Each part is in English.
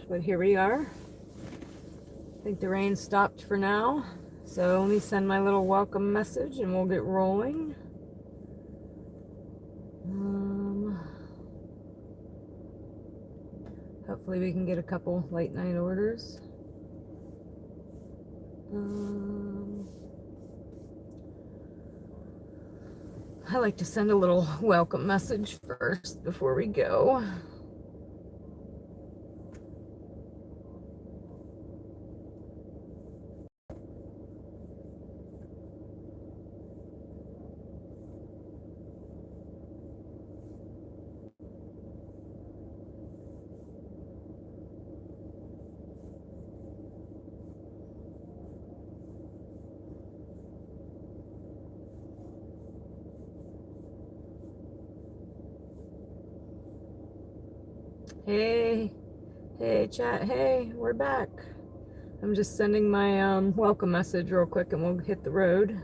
but here we are. I think the rain stopped for now. So let me send my little welcome message and we'll get rolling. Hopefully we can get a couple late night orders. I like to send a little welcome message first before we go. Hey chat, hey, we're back. I'm just sending my welcome message real quick and we'll hit the road.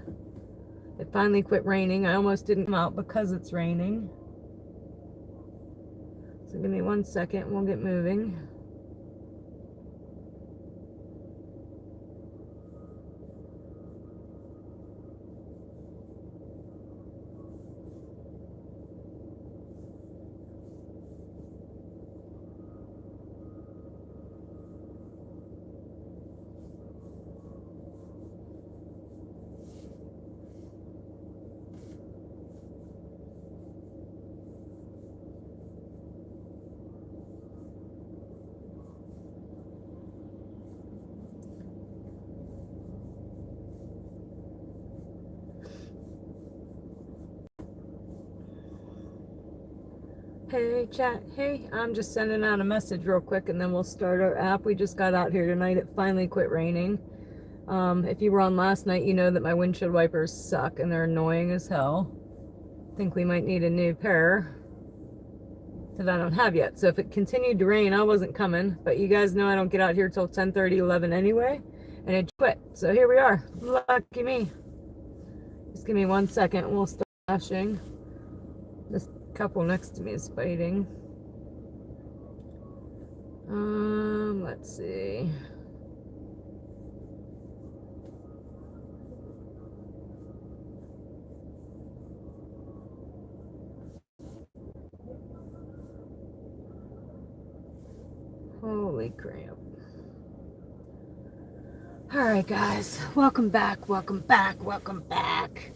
It finally quit raining. I almost didn't come out because it's raining. So give me 1 second and we'll get moving. Hey chat, hey, I'm just sending out a message real quick and then we'll start our app. We just got out here tonight. It finally quit raining. If you were on last night, you know that my windshield wipers suck and they're annoying as hell. I think we might need a new pair that I don't have yet. So if it continued to rain, I wasn't coming. But you guys know I don't get out here till 10:30, 11 anyway. And it quit. So here we are. Lucky me. Just give me 1 second and we'll start flashing. This couple next to me is fighting. Let's see. Holy crap. All right, guys. Welcome back. Welcome back. Welcome back.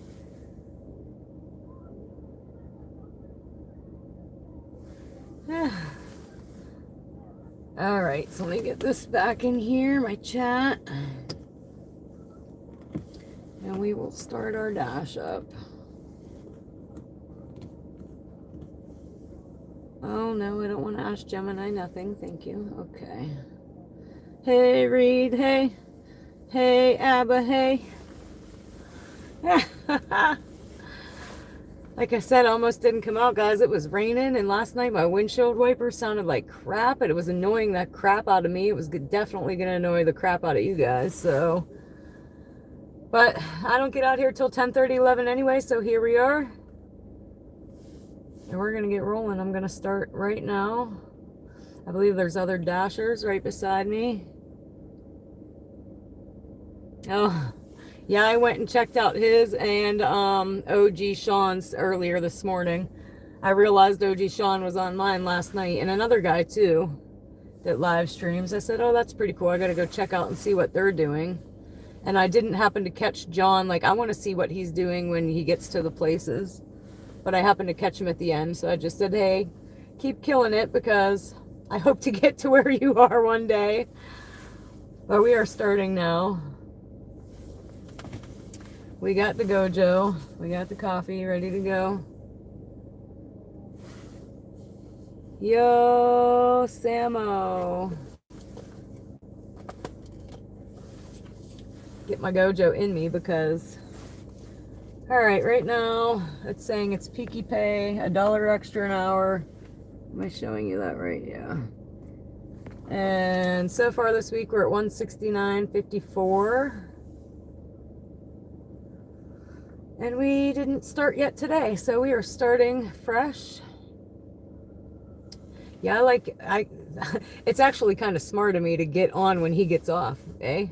All right, so let me get this back in here, my chat. And we will start our dash up. Oh, no, I don't want to ask Gemini nothing. Thank you. Okay. Hey, Reed. Hey. Hey, Abba. Hey. Like I said, I almost didn't come out, guys. It was raining, and last night my windshield wiper sounded like crap, and it was annoying that crap out of me. It was definitely going to annoy the crap out of you guys, so. But I don't get out here till 10:30, 11 anyway, so here we are. And we're going to get rolling. I'm going to start right now. I believe there's other dashers right beside me. Oh, yeah, I went and checked out his and OG Sean's earlier this morning. I realized OG Sean was on mine last night, and another guy too that live streams. I said, oh, that's pretty cool. I got to go check out and see what they're doing. And I didn't happen to catch John. Like, I want to see what he's doing when he gets to the places. But I happened to catch him at the end. So I just said, hey, keep killing it because I hope to get to where you are one day. But we are starting now. We got the Gojo. We got the coffee ready to go. Yo, Samo. Get my Gojo in me because... Alright, right now it's saying it's peaky pay, $1 extra an hour. Am I showing you that right? Yeah. And so far this week we're at $169.54. And we didn't start yet today, so we are starting fresh. Yeah, It's actually kind of smart of me to get on when he gets off, eh?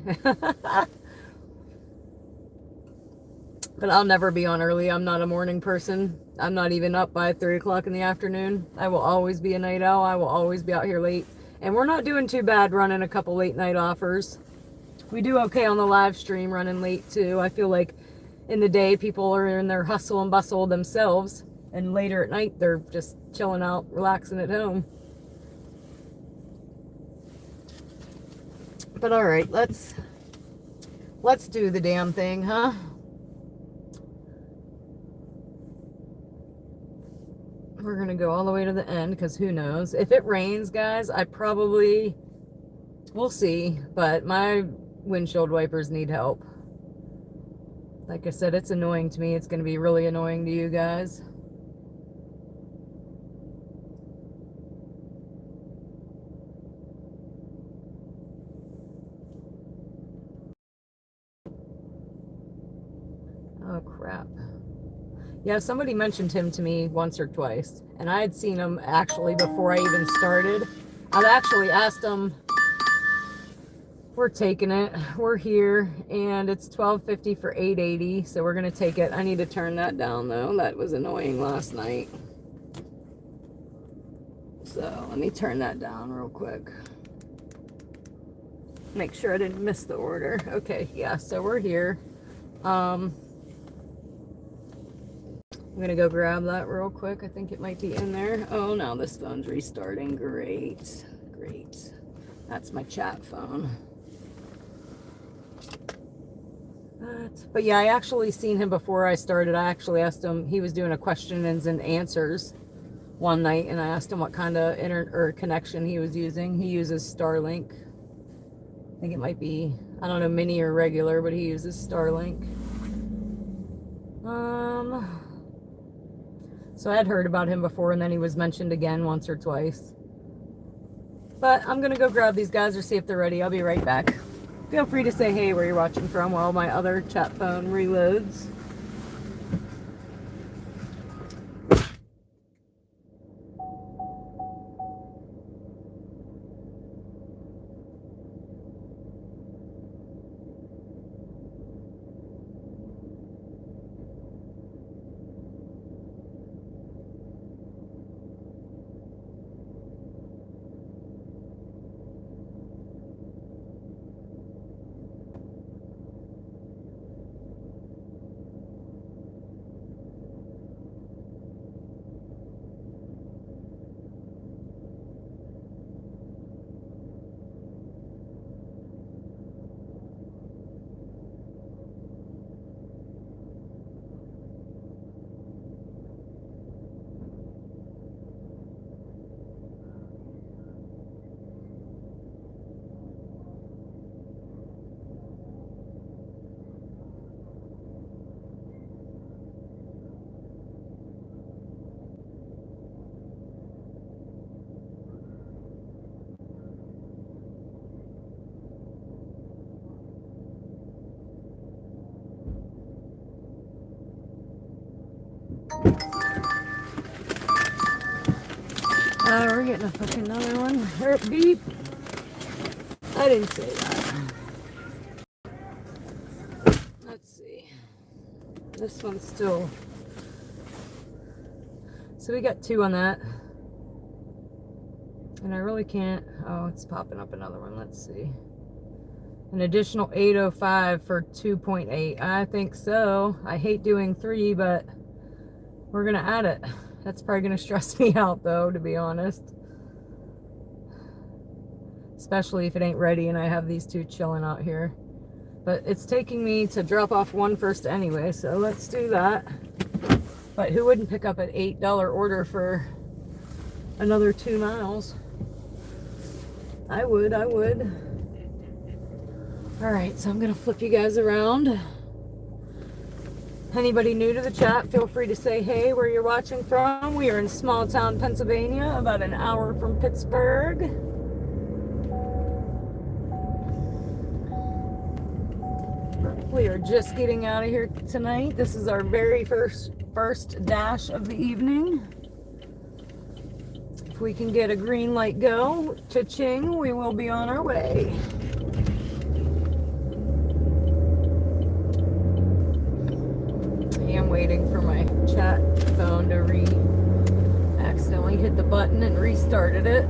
But I'll never be on early. I'm not a morning person. I'm not even up by 3 o'clock in the afternoon. I will always be a night owl. I will always be out here late. And we're not doing too bad running a couple late night offers. We do okay on the live stream running late too. I feel like in the day people are in their hustle and bustle themselves. And later at night they're just chilling out, relaxing at home. But all right, let's do the damn thing, huh? We're gonna go all the way to the end because who knows? If it rains, guys, we'll see. But my windshield wipers need help. Like I said, it's annoying to me. It's gonna be really annoying to you guys. Oh crap. Yeah, somebody mentioned him to me once or twice, and I had seen him actually before I even started. I'd actually asked him, we're taking it, we're here, and it's $12.50 for $8.80, so we're gonna take it. I need to turn that down though. That was annoying last night. So let me turn that down real quick. Make sure I didn't miss the order. Okay, yeah, so we're here. I'm gonna go grab that real quick. I think it might be in there. Oh, now this phone's restarting. Great, great. That's my chat phone. But yeah, I actually seen him before I started. I actually asked him, he was doing a questions and answers one night, and I asked him what kind of internet or connection he was using. He uses Starlink. I think it might be, I don't know, mini or regular, but he uses Starlink. So I had heard about him before, and then he was mentioned again once or twice. But I'm gonna go grab these guys or see if they're ready. I'll be right back. Feel free to say hey where you're watching from while my other chat phone reloads. We're getting a fucking another one. Beep. I didn't say that. Let's see. This one's still. So we got 2 on that. And I really can't. Oh, it's popping up another one. Let's see. An additional 805 for 2.8. I think so. I hate doing 3, but we're going to add it. That's probably going to stress me out, though, to be honest. Especially if it ain't ready and I have these 2 chilling out here. But it's taking me to drop off one first anyway, so let's do that. But who wouldn't pick up an $8 order for another 2 miles? I would. Alright, so I'm going to flip you guys around. Anybody new to the chat, feel free to say hey where you're watching from. We are in small town Pennsylvania, about an hour from Pittsburgh. We are just getting out of here tonight. This is our very first dash of the evening. If we can get a green light go, cha-ching, we will be on our way. I am waiting for my chat phone to accidentally hit the button and restarted it.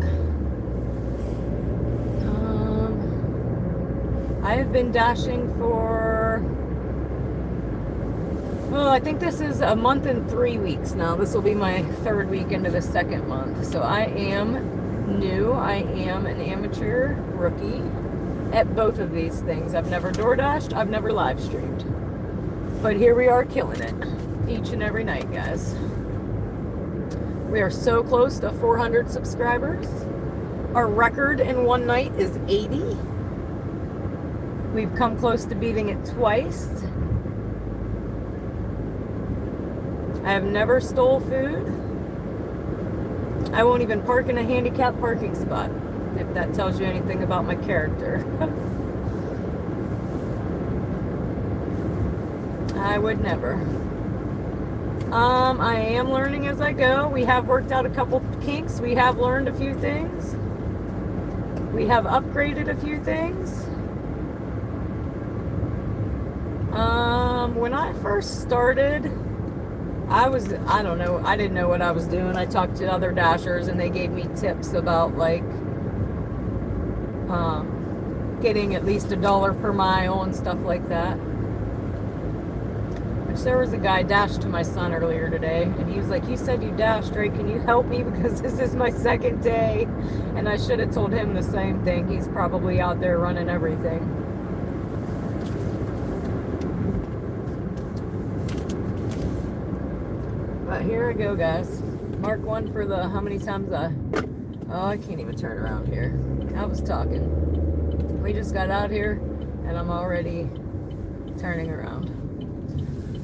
I have been dashing for, well, I think this is a month and 3 weeks now. This will be my third week into the second month. So I am new. I am an amateur rookie at both of these things. I've never DoorDashed. I've never live streamed. But here we are killing it each and every night, guys. We are so close to 400 subscribers. Our record in one night is 80. We've come close to beating it twice. I have never stole food. I won't even park in a handicapped parking spot, if that tells you anything about my character. I would never. I am learning as I go. We have worked out a couple kinks. We have learned a few things. We have upgraded a few things. When I first started, I don't know, I didn't know what I was doing. I talked to other dashers and they gave me tips about like getting at least $1 per mile and stuff like that. Which there was a guy dashed to my son earlier today and he was like, you said you dashed, right? Can you help me because this is my second day? And I should have told him the same thing. He's probably out there running everything. But here I go, guys. Mark 1 for the, how many times oh, I can't even turn around here. I was talking. We just got out here and I'm already turning around.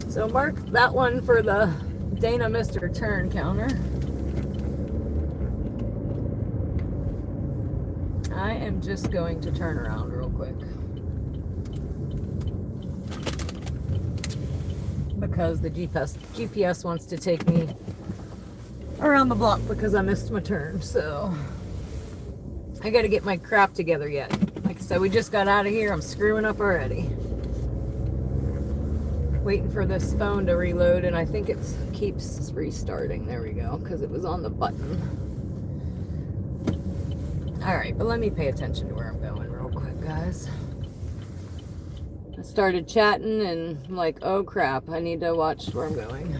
So mark that one for the Dana Mr. Turn counter. I am just going to turn around real quick. Because the GPS wants to take me around the block because I missed my turn. So I got to get my crap together yet. Like I said, we just got out of here. I'm screwing up already. Waiting for this phone to reload, and I think it keeps restarting. There we go, because it was on the button. All right, but let me pay attention to where I'm going real quick, guys. I started chatting and I'm like, oh crap, I need to watch where I'm going.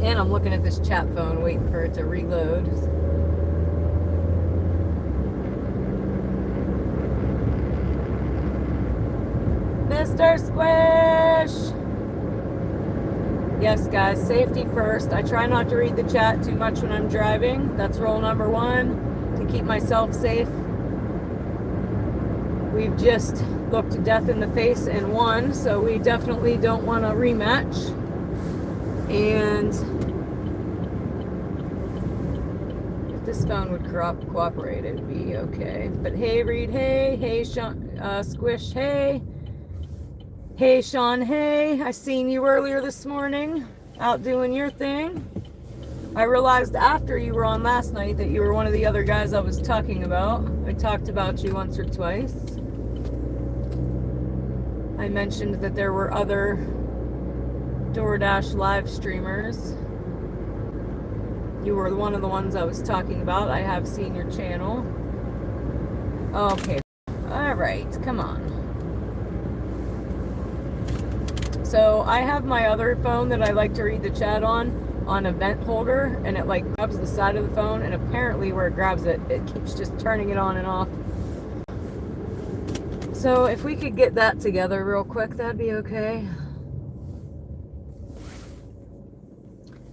And I'm looking at this chat phone waiting for it to reload. Mr. Squish! Yes, guys, safety first. I try not to read the chat too much when I'm driving. That's rule number 1, to keep myself safe. We've just looked death in the face and won, so we definitely don't want a rematch. And if this phone would cooperate, it would be okay. But hey, Reed, hey. Hey, Sean, Squish, hey. Hey, Sean, hey, I seen you earlier this morning, out doing your thing. I realized after you were on last night that you were one of the other guys I was talking about. I talked about you once or twice. I mentioned that there were other DoorDash live streamers. You were one of the ones I was talking about. I have seen your channel. Okay, all right, come on. So I have my other phone that I like to read the chat on a vent holder, and it like grabs the side of the phone, and apparently where it grabs it, it keeps just turning it on and off. So if we could get that together real quick, that'd be okay.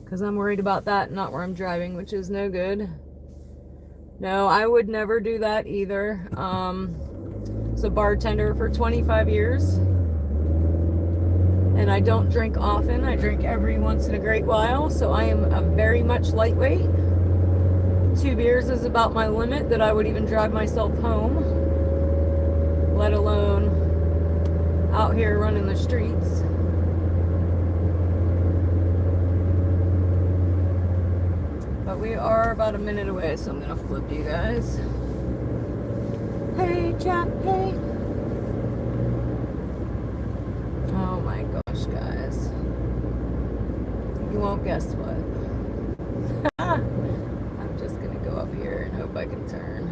Because I'm worried about that, not where I'm driving, which is no good. No, I would never do that either. Was a bartender for 25 years. And I don't drink often. I drink every once in a great while. So I am a very much lightweight. 2 beers is about my limit that I would even drive myself home. Let alone out here running the streets. But we are about a minute away, so I'm gonna flip you guys. Hey, chat, hey. Oh my gosh, guys. You won't guess what. I'm just gonna go up here and hope I can turn.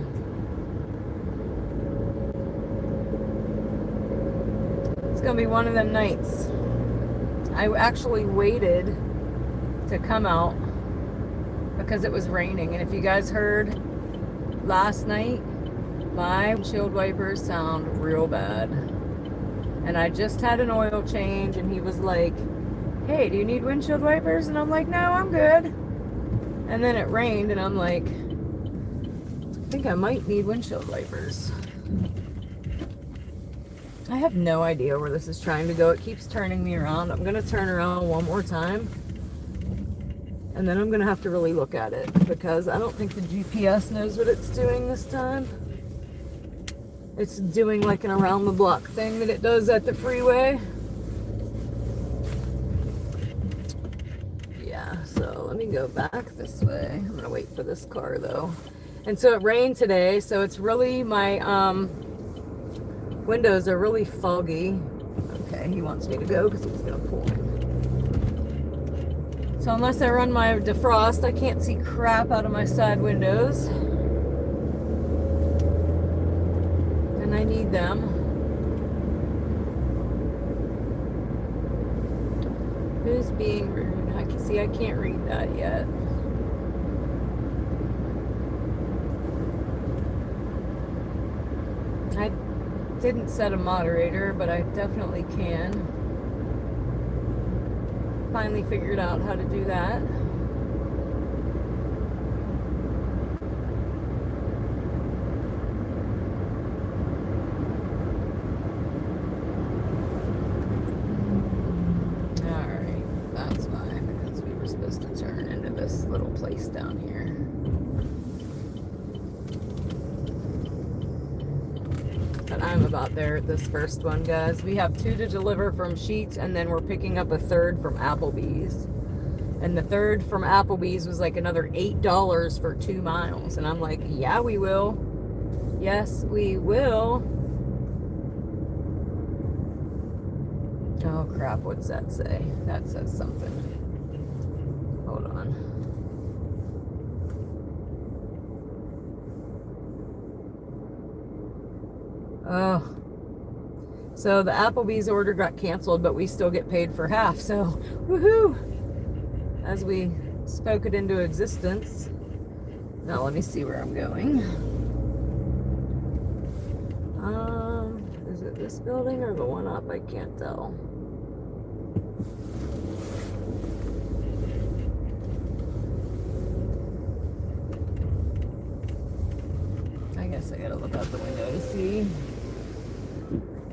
It's gonna be one of them nights. I actually waited to come out because it was raining, and if you guys heard last night, my windshield wipers sound real bad. And I just had an oil change, and he was like, hey, do you need windshield wipers? And I'm like, no, I'm good. And then it rained, and I'm like, I think I might need windshield wipers. I have no idea where this is trying to go. It keeps turning me around. I'm gonna turn around one more time, and then I'm gonna have to really look at it, because I don't think the GPS knows what it's doing this time. It's doing like an around the block thing that it does at the freeway. Yeah, so let me go back this way. I'm gonna wait for this car though. And so it rained today, so it's really, my windows are really foggy. Okay, he wants me to go because he's gonna pull in. So unless I run my defrost, I can't see crap out of my side windows. And I need them. Who's being rude? I can see I can't read that yet. I didn't set a moderator, but I definitely can. Finally figured out how to do that. Alright, that's fine, because we were supposed to turn into this little place down here. But I'm about there at this first one, guys. We have 2 to deliver from Sheetz, and then we're picking up a 3rd from Applebee's. And the 3rd from Applebee's was like another $8 for 2 miles. And I'm like, yeah, we will. Yes, we will. Oh, crap. What's that say? That says something. Hold on. Oh, so the Applebee's order got canceled, but we still get paid for half. So, woohoo! As we spoke it into existence. Now let me see where I'm going. Is it this building or the one up? I can't tell. I guess I gotta look out the window to see.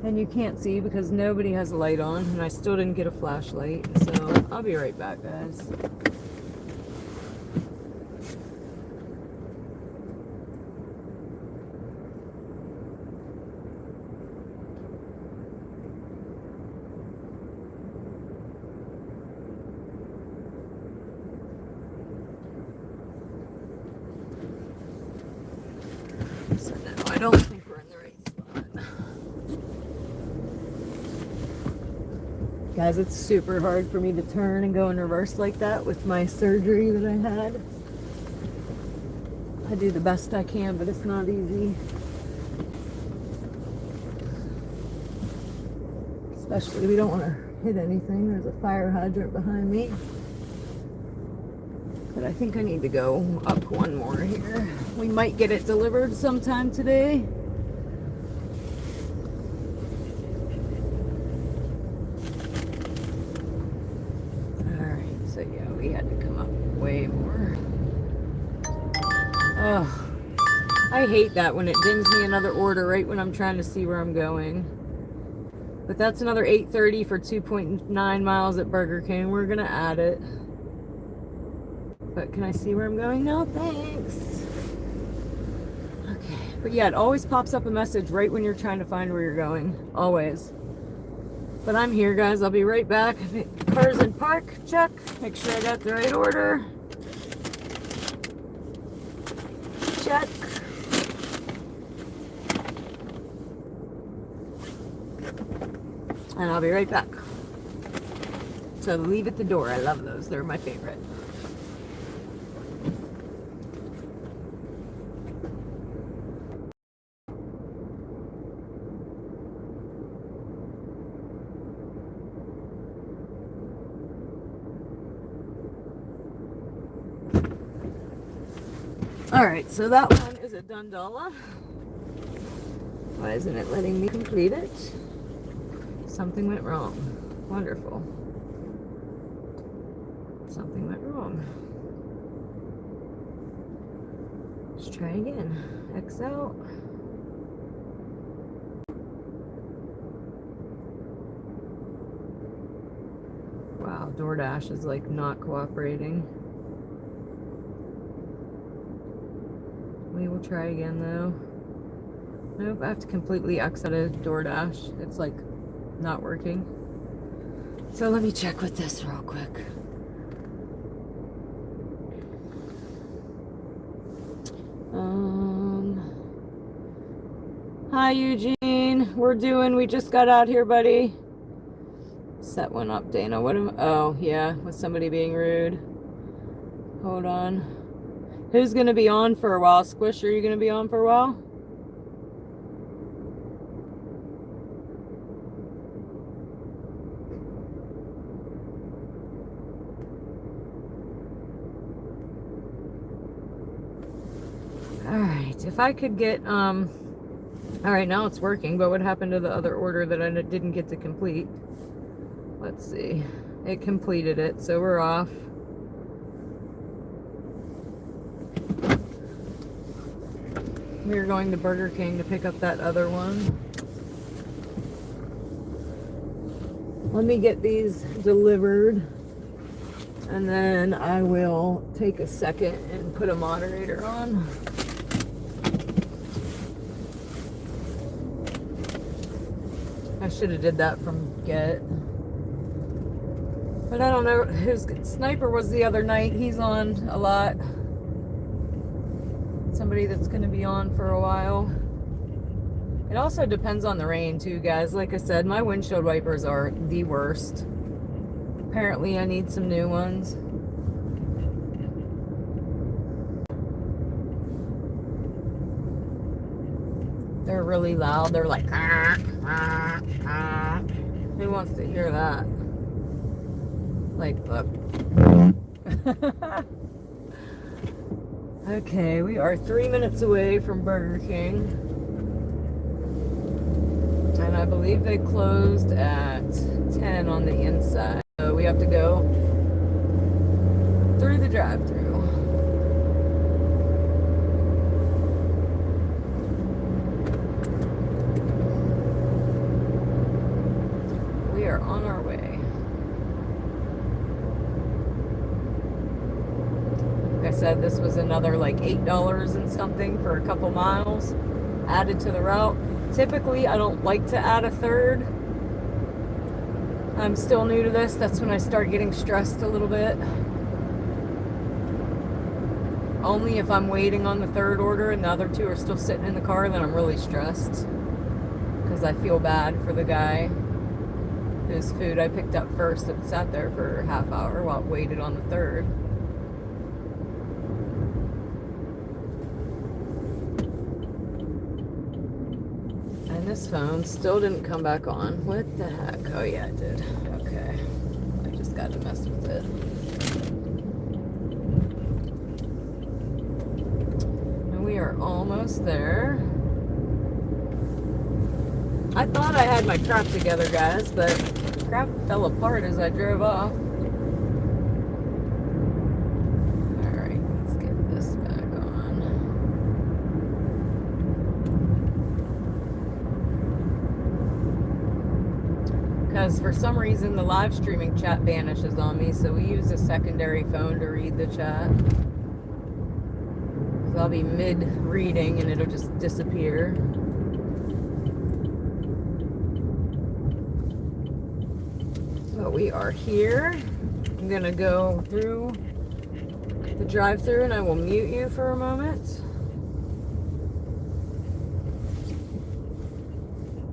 And you can't see because nobody has a light on, and I still didn't get a flashlight. So I'll be right back, guys. So no, I don't think we're in the right spot. Guys, it's super hard for me to turn and go in reverse like that with my surgery that I had. I do the best I can, but it's not easy. Especially, we don't want to hit anything. There's a fire hydrant behind me. But I think I need to go up one more here. We might get it delivered sometime today. Alright, so yeah, we had to come up way more. Oh, I hate that when it dings me another order right when I'm trying to see where I'm going. But that's another $8.30 for 2.9 miles at Burger King. We're gonna add it. But can I see where I'm going now? Thanks. Okay. But yeah, it always pops up a message right when you're trying to find where you're going. Always. But I'm here, guys. I'll be right back. Cars in park, check. Make sure I got the right order. Check. And I'll be right back. So leave at the door. I love those. They're my favorite. Alright, so that one is a Dundala. Why isn't it letting me complete it? Something went wrong. Wonderful. Something went wrong. Let's try again. X out. Wow, DoorDash is like not cooperating. We will try again though. Nope, I have to completely X out of DoorDash. It's like not working. So let me check with this real quick. Hi Eugene, we just got out here, buddy. Set one up, Dana. Oh yeah, with somebody being rude. Hold on. Who's gonna be on for a while? Squish, are you gonna be on for a while? Alright, if I could get, alright, now it's working, but what happened to the other order that I didn't get to complete? Let's see. It completed it, so we're off. We're going to Burger King to pick up that other one. Let me get these delivered, and then I will take a second and put a moderator on. I should have did that from Get. But I don't know who's Sniper was the other night. He's on a lot. Somebody that's going to be on for a while. It also depends on the rain too, guys. Like I said, my windshield wipers are the worst. Apparently I need some new ones. They're really loud. They're like, ah, ah, ah. Who wants to hear that? Like, look. Okay, we are 3 minutes away from Burger King. And I believe they closed at 10 on the inside. So we have to go through the drive-thru. We are on our way. Like I said, this was another like $8 and something for a couple miles added to the route. Typically, I don't like to add a third. I'm still new to this. That's when I start getting stressed a little bit. Only if I'm waiting on the third order and the other two are still sitting in the car, then I'm really stressed. Because I feel bad for the guy whose food I picked up first that sat there for a half hour while I waited on the third. This phone still didn't come back on. What the heck? Oh yeah, it did. Okay. I just got to mess with it. And we are almost there. I thought I had my crap together, guys, but crap fell apart as I drove off. Alright, let's get this back on. Because for some reason the live streaming chat vanishes on me, so we use a secondary phone to read the chat. So I'll be mid-reading and it'll just disappear. But we are here. I'm gonna go through the drive-thru and I will mute you for a moment.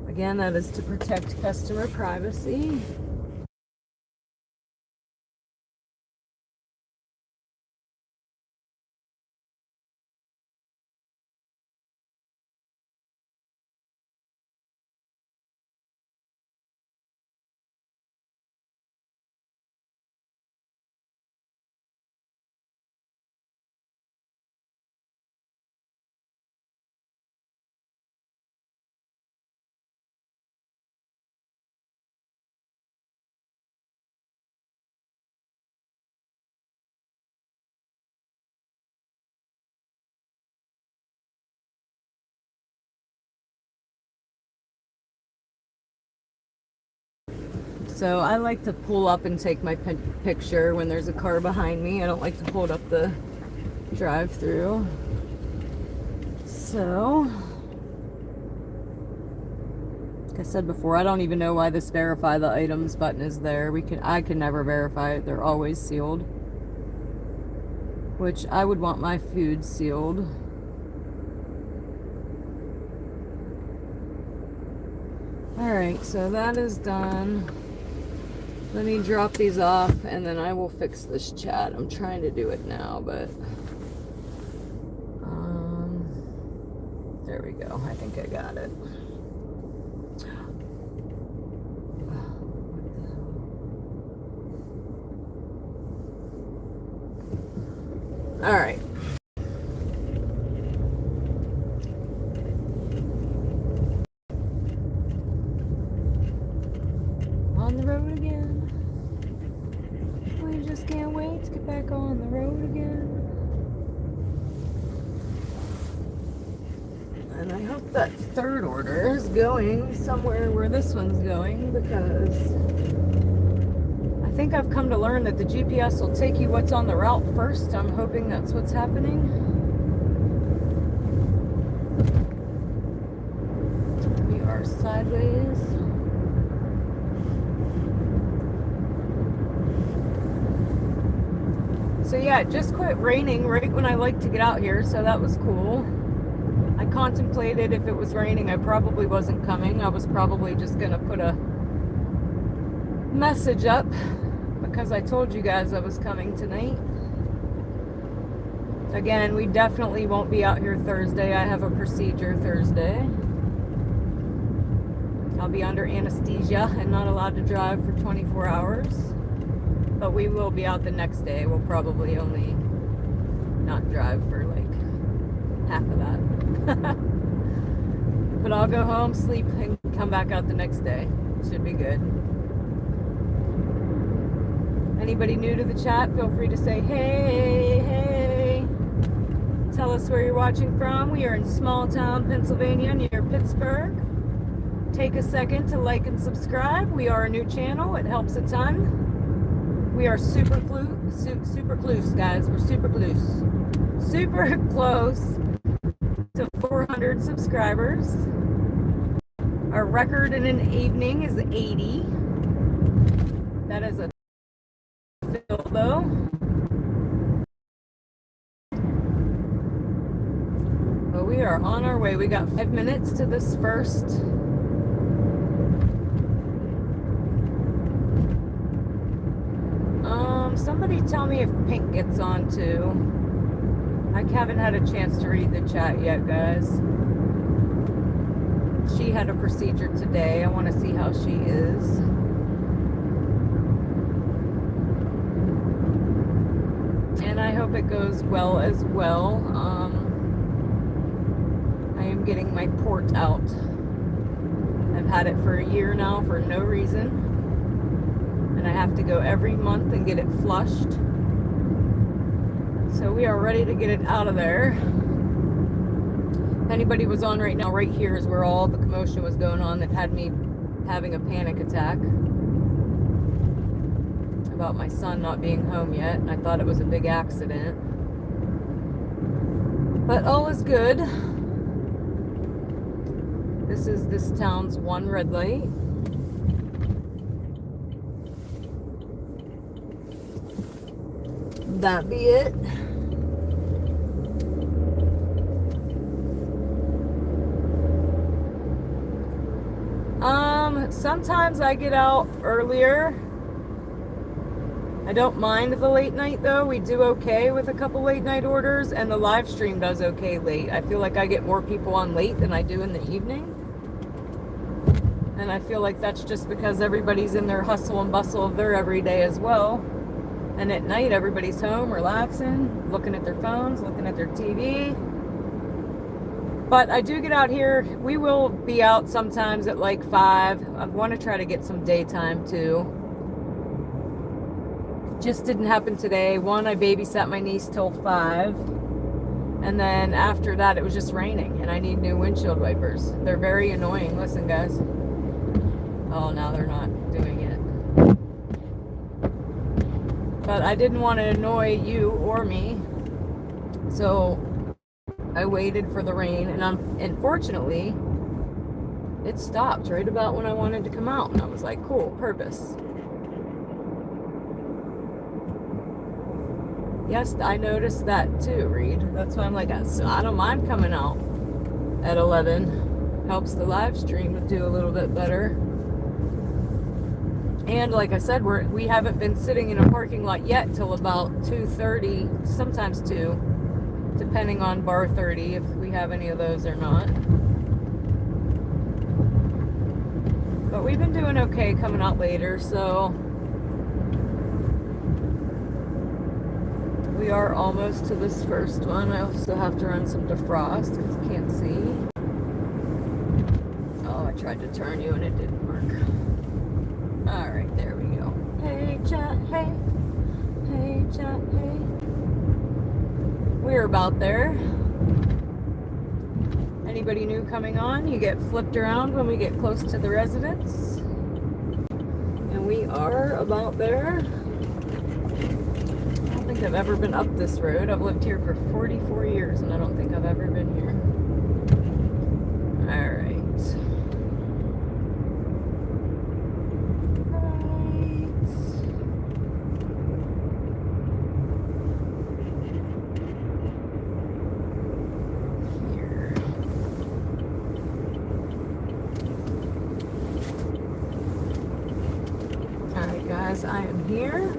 Again, that is to protect customer privacy. So I like to pull up and take my picture when there's a car behind me. I don't like to hold up the drive-thru. So, like I said before, I don't even know why this verify the items button is there. I can never verify it. They're always sealed. Which I would want my food sealed. Alright, so that is done. Let me drop these off and then I will fix this chat. I'm trying to do it now, but there we go. I think I got it. All right. On the road again. We just can't wait to get back on the road again. And I hope that third order is going somewhere where this one's going, because I think I've come to learn that the GPS will take you what's on the route first. I'm hoping that's what's happening. We are sideways. So yeah, it just quit raining right when I like to get out here, so that was cool. I contemplated if it was raining, I probably wasn't coming. I was probably just gonna put a message up because I told you guys I was coming tonight. Again, we definitely won't be out here Thursday. I have a procedure Thursday. I'll be under anesthesia and not allowed to drive for 24 hours. But we will be out the next day. We'll probably only not drive for like half of that. But I'll go home, sleep, and come back out the next day. Should be good. Anybody new to the chat, feel free to say hey, hey. Tell us where you're watching from. We are in small town Pennsylvania near Pittsburgh. Take a second to like and subscribe. We are a new channel. It helps a ton. We are super close, guys. We're super close. Super close to 400 subscribers. Our record in an evening is 80. That is a fill, though. But we are on our way. We got 5 minutes to this first. Somebody tell me if Pink gets on too. I haven't had a chance to read the chat yet, guys. She had a procedure today. I want to see how she is. And I hope it goes well as well. I am getting my port out. I've had it for a year now for no reason. And I have to go every month and get it flushed. So we are ready to get it out of there. If anybody was on right now, right here is where all the commotion was going on that had me having a panic attack about my son not being home yet, and I thought it was a big accident. But all is good. This is this town's one red light. that be it. Sometimes I get out earlier. I don't mind the late night though. We do okay with a couple late night orders, and the live stream does okay late. I feel like I get more people on late than I do in the evening. And I feel like that's just because everybody's in their hustle and bustle of their everyday as well. And at night, everybody's home, relaxing, looking at their phones, looking at their TV. But I do get out here. We will be out sometimes at like 5. I want to try to get some daytime too. Just didn't happen today. One, I babysat my niece till 5. And then after that, it was just raining. And I need new windshield wipers. They're very annoying. Listen, guys. Oh, now they're not doing it. But I didn't want to annoy you or me. So I waited for the rain, and unfortunately, it stopped right about when I wanted to come out, and I was like, cool, purpose. Yes, I noticed that too, Reed. That's why I'm like, so I don't mind coming out at 11. Helps the live stream do a little bit better. And like I said, we haven't been sitting in a parking lot yet till about 2:30, sometimes 2. Depending on bar 30, if we have any of those or not. But we've been doing okay coming out later, so we are almost to this first one. I also have to run some defrost, if you can't see. Oh, I tried to turn you and it didn't work. Alright, there we go. Hey, chat, hey. Hey, chat, hey. We're about there. Anybody new coming on, you get flipped around when we get close to the residence. And we are about there. I don't think I've ever been up this road. I've lived here for 44 years and I don't think I've ever been here. Alright. I am here.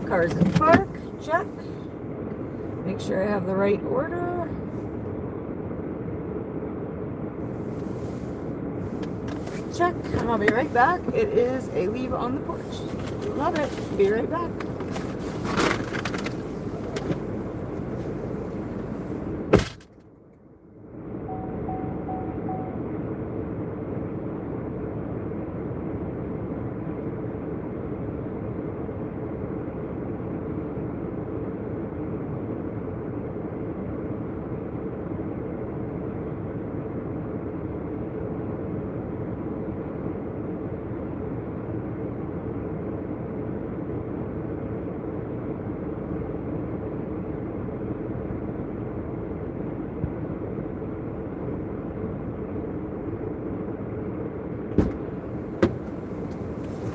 Cars in park, check. Make sure I have the right order. Check. And I'll be right back. It is a leave on the porch. Love it. Be right back.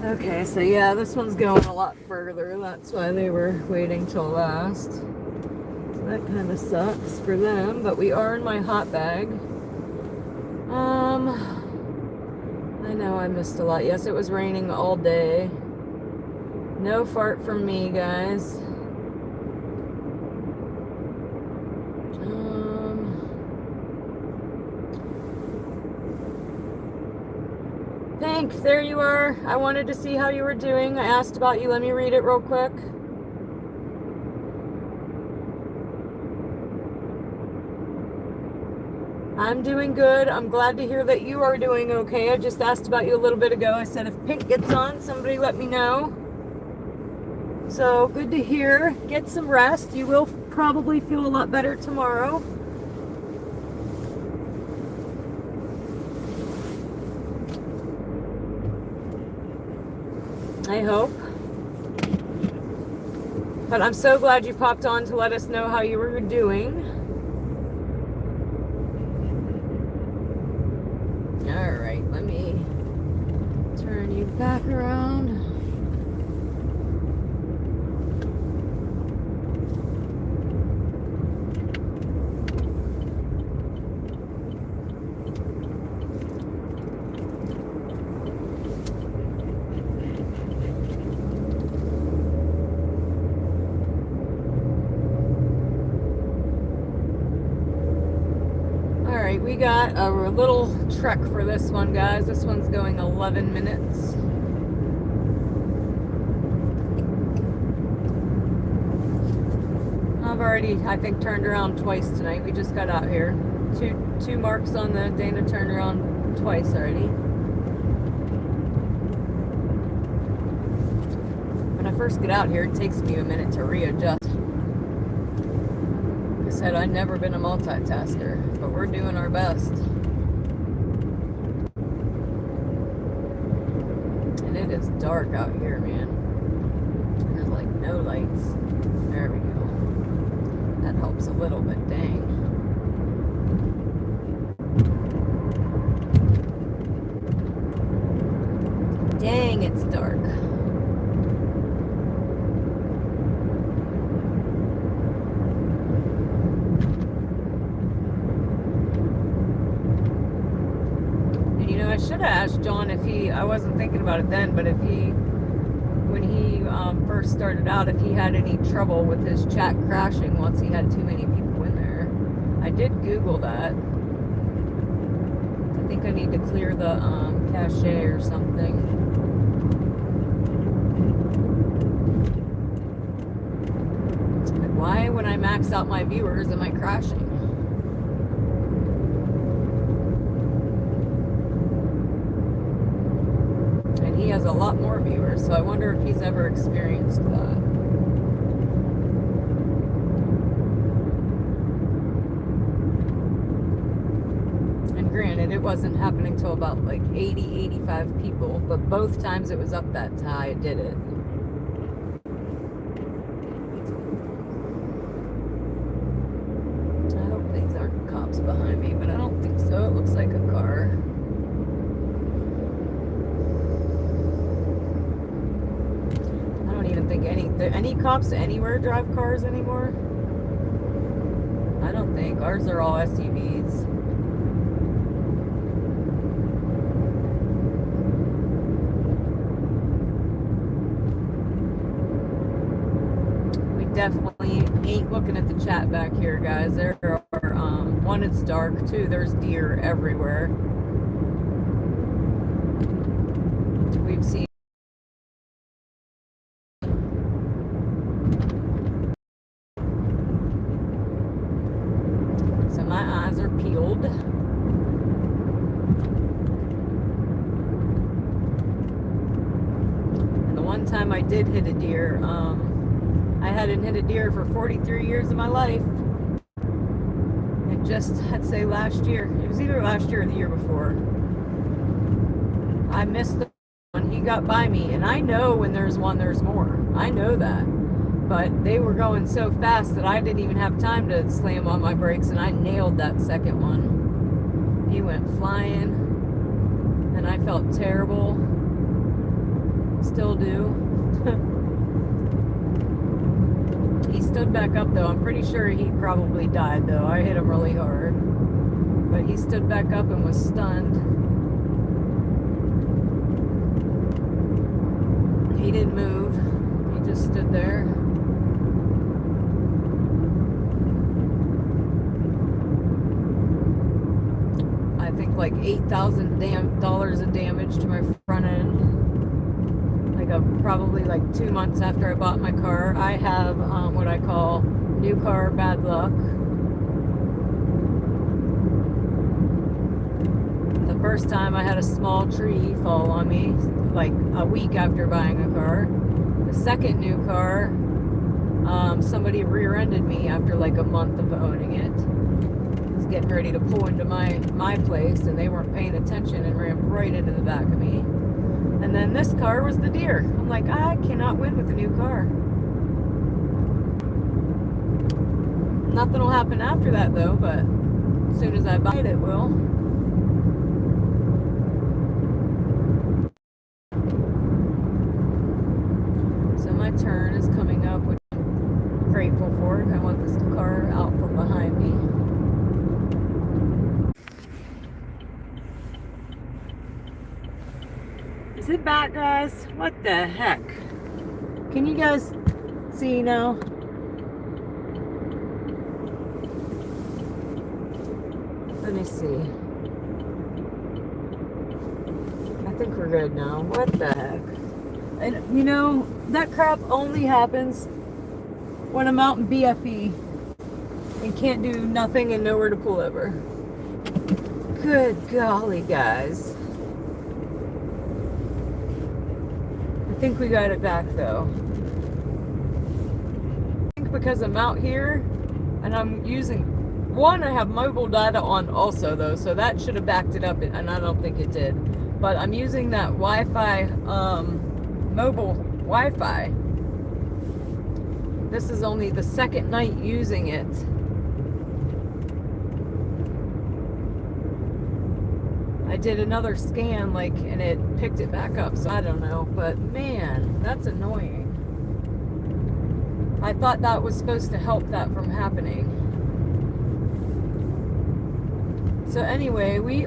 Okay, so yeah, this one's going a lot further. That's why they were waiting till last. So that kind of sucks for them, but we are in my hot bag. I know I missed a lot. Yes, it was raining all day. No fart from me, guys. Thanks, there you are. I wanted to see how you were doing. I asked about you. Let me read it real quick. I'm doing good. I'm glad to hear that you are doing okay. I just asked about you a little bit ago. I said if Pink gets on, somebody let me know. So good to hear. Get some rest. You will probably feel a lot better tomorrow. I hope. But I'm so glad you popped on to let us know how you were doing. Alright, let me turn you back around. We got a little trek for this one, guys. This one's going 11 minutes. I've already, I think, turned around twice tonight. We just got out here. Two marks on the Dana turned around twice already. When I first get out here, it takes me a minute to readjust. Like I said, I've never been a multitasker, but we're doing our best. And it is dark out here, man. There's like no lights. There we go. That helps a little bit, dang. Dang, it's dark. And you know, I should have asked John if I wasn't thinking about it then, but if when he first started out, if he had any trouble with his chat crashing once he had too many people in there. I did Google that. I think I need to clear the cache or something. Like, why, when I max out my viewers, am I crashing? And he has a lot more viewers, so I wonder if he's ever experienced that. And granted, it wasn't happening till about like 80, 85 people, but both times it was up that high, it did it. I hope these aren't cops behind me, but I don't think so. It looks like a car. I don't even think any cops anywhere drive cars anymore. I don't think. Ours are all SUVs. We definitely ain't looking at the chat back here, guys. There are, one, it's dark. Two, there's deer everywhere. We've seen my eyes are peeled. And the one time I did hit a deer, I hadn't hit a deer for 43 years of my life. And just, I'd say last year, it was either last year or the year before, I missed the one. He got by me, and I know when there's one, there's more. I know that. But they were going so fast that I didn't even have time to slam on my brakes, and I nailed that second one. He went flying, and I felt terrible. Still do. He stood back up, though. I'm pretty sure he probably died, though. I hit him really hard. But he stood back up and was stunned. He didn't move. He just stood there. I think like $8,000 of damage to my front end. Like probably like 2 months after I bought my car. I have what I call new car bad luck. The first time I had a small tree fall on me like a week after buying a car. The second new car, somebody rear-ended me after like a month of owning it. I was getting ready to pull into my place, and they weren't paying attention and ran right into the back of me. And then this car was the deer. I'm like, I cannot win with a new car. Nothing will happen after that, though, but as soon as I buy it, it will. So my turn is coming up, which I'm grateful for. I want this car out from behind me. Is it back, guys? What the heck? Can you guys see now? Let me see. I think we're good now. What the heck? And you know, that crap only happens when I'm out in BFE and can't do nothing and nowhere to pull over. Good golly, guys. I think we got it back though. I think because I'm out here and I'm using one, I have mobile data on also though, so that should have backed it up, and I don't think it did. But I'm using that Wi-Fi, mobile Wi-Fi. This is only the second night using it. I did another scan, like, and it picked it back up, so I don't know. But man, that's annoying. I thought that was supposed to help that from happening. So anyway, we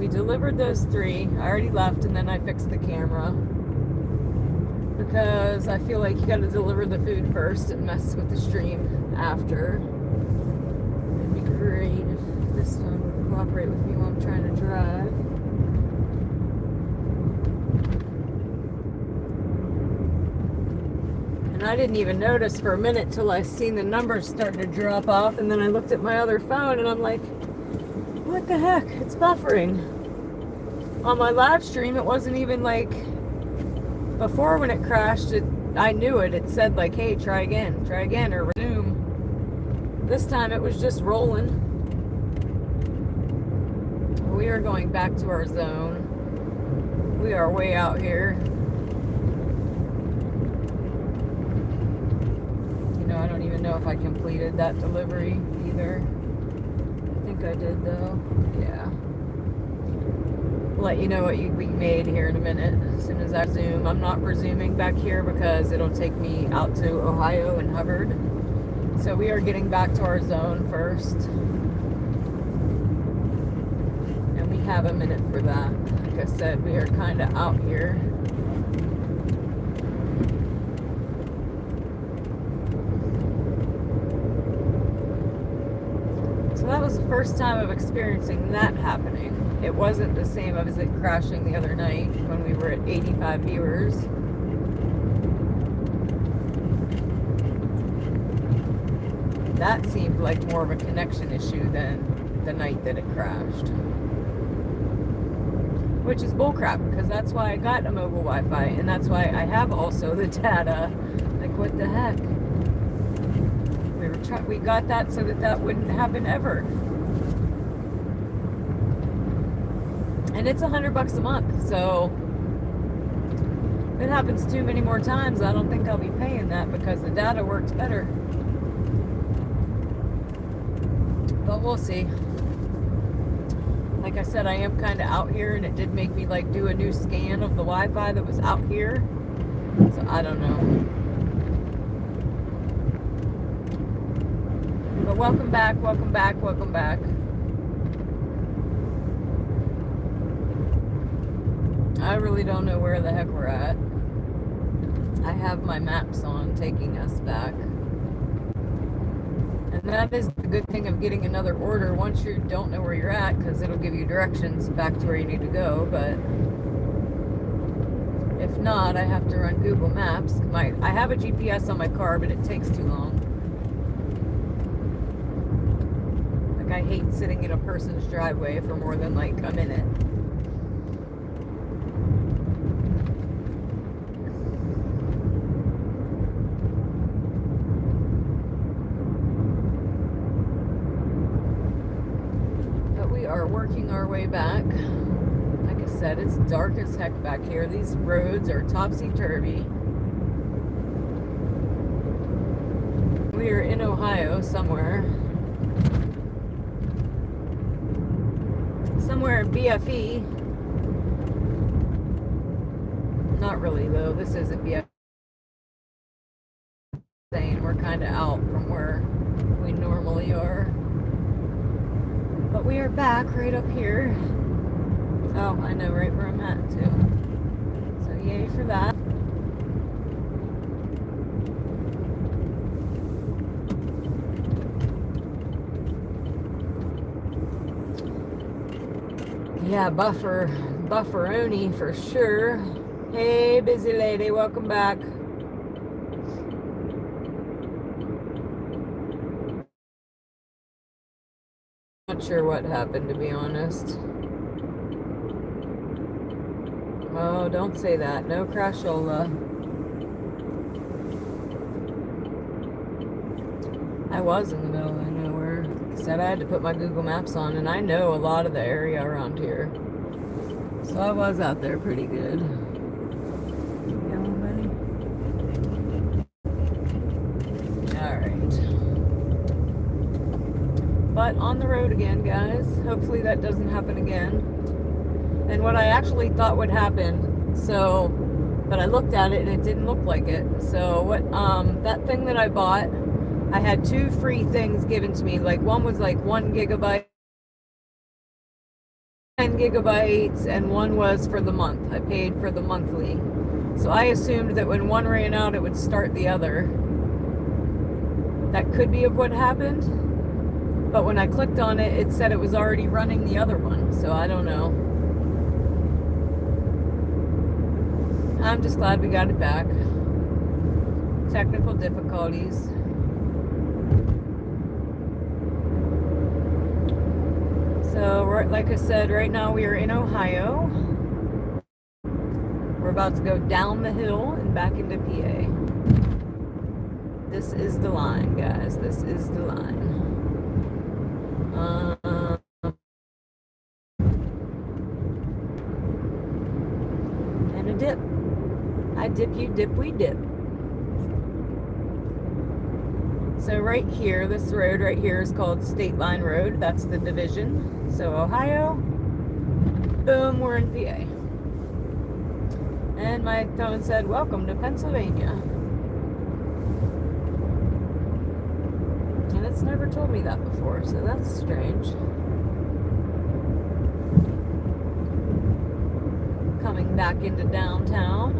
delivered those 3. I already left, and then I fixed the camera because I feel like you got to deliver the food first and mess with the stream after. It'd be great if this one would cooperate with me while I'm trying to drive. And I didn't even notice for a minute till I seen the numbers start to drop off, and then I looked at my other phone and I'm like, what the heck? It's buffering. On my live stream, it wasn't even like, before when it crashed, I knew it. It said like, hey, try again, or resume. This time it was just rolling. We are going back to our zone. We are way out here. You know, I don't even know if I completed that delivery either. I think I did though. Yeah. Let you know what we made here in a minute as soon as I zoom. I'm not resuming back here because it'll take me out to Ohio and Hubbard. So we are getting back to our zone first. And we have a minute for that. Like I said, we are kind of out here. So that was the first time of experiencing that happening. It wasn't the same as it crashing the other night when we were at 85 viewers. That seemed like more of a connection issue than the night that it crashed. Which is bullcrap, because that's why I got a mobile Wi-Fi, and that's why I have also the data. Like, what the heck? We got that so that wouldn't happen ever. And it's $100 a month, so if it happens too many more times, I don't think I'll be paying that because the data works better. But we'll see. Like I said, I am kind of out here, and it did make me like do a new scan of the Wi-Fi that was out here. So I don't know. But welcome back, welcome back, welcome back. I really don't know where the heck we're at. I have my maps on taking us back. And that is the good thing of getting another order once you don't know where you're at, because it'll give you directions back to where you need to go. But if not, I have to run Google Maps. I have a GPS on my car, but it takes too long. Like, I hate sitting in a person's driveway for more than like a minute. Are working our way back. Like I said, it's dark as heck back here. These roads are topsy-turvy. We are in Ohio somewhere in BFE. Not really though. This isn't BFE. We're kind of out from where we normally are. But we are back right up here. Oh, I know right where I'm at too. So yay for that. Yeah, bufferoni for sure. Hey, busy lady, welcome back. Not sure what happened, to be honest. Oh, don't say that. No crashola. I was in the middle of nowhere. Said I had to put my Google Maps on, and I know a lot of the area around here. So I was out there pretty good. Alright. But on the road again, guys. Hopefully that doesn't happen again. And what I actually thought would happen, but I looked at it and it didn't look like it. So that thing that I bought, I had 2 free things given to me. Like one was like 1 gigabyte, 10 gigabytes, and one was for the month. I paid for the monthly. So I assumed that when one ran out, it would start the other. That could be of what happened. But when I clicked on it, it said it was already running the other one. So I don't know. I'm just glad we got it back. Technical difficulties. So, like I said, right now we are in Ohio. We're about to go down the hill and back into PA. This is the line, guys. This is the line. And a dip. I dip, you dip, we dip. So right here, this road right here is called State Line Road. That's the division. So Ohio, boom, we're in PA. And my phone said, welcome to Pennsylvania. And it's never told me that before, so that's strange. Coming back into downtown.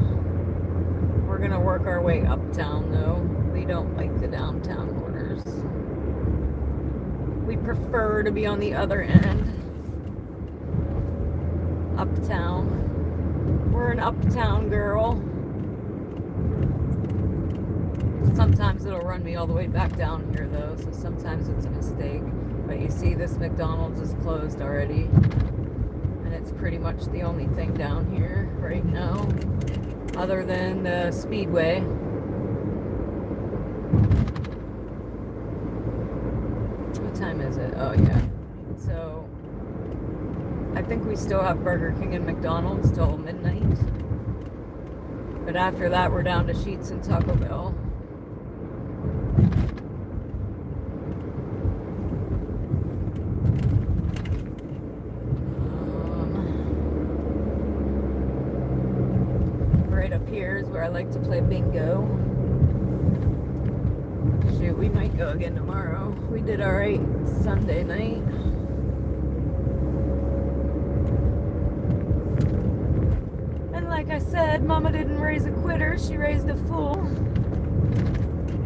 We're gonna work our way uptown though. We don't like the downtown corners. We prefer to be on the other end. Uptown. We're an uptown girl. Sometimes it'll run me all the way back down here though, so sometimes it's a mistake. But you see this McDonald's is closed already. And it's pretty much the only thing down here right now, other than the Speedway. What time is it? Oh yeah. So I think we still have Burger King and McDonald's till midnight. But after that we're down to Sheetz and Taco Bell. Right up here is where I like to play bingo. Shoot, we might go again tomorrow. We did alright Sunday night. And like I said, Mama didn't raise a quitter, she raised a fool.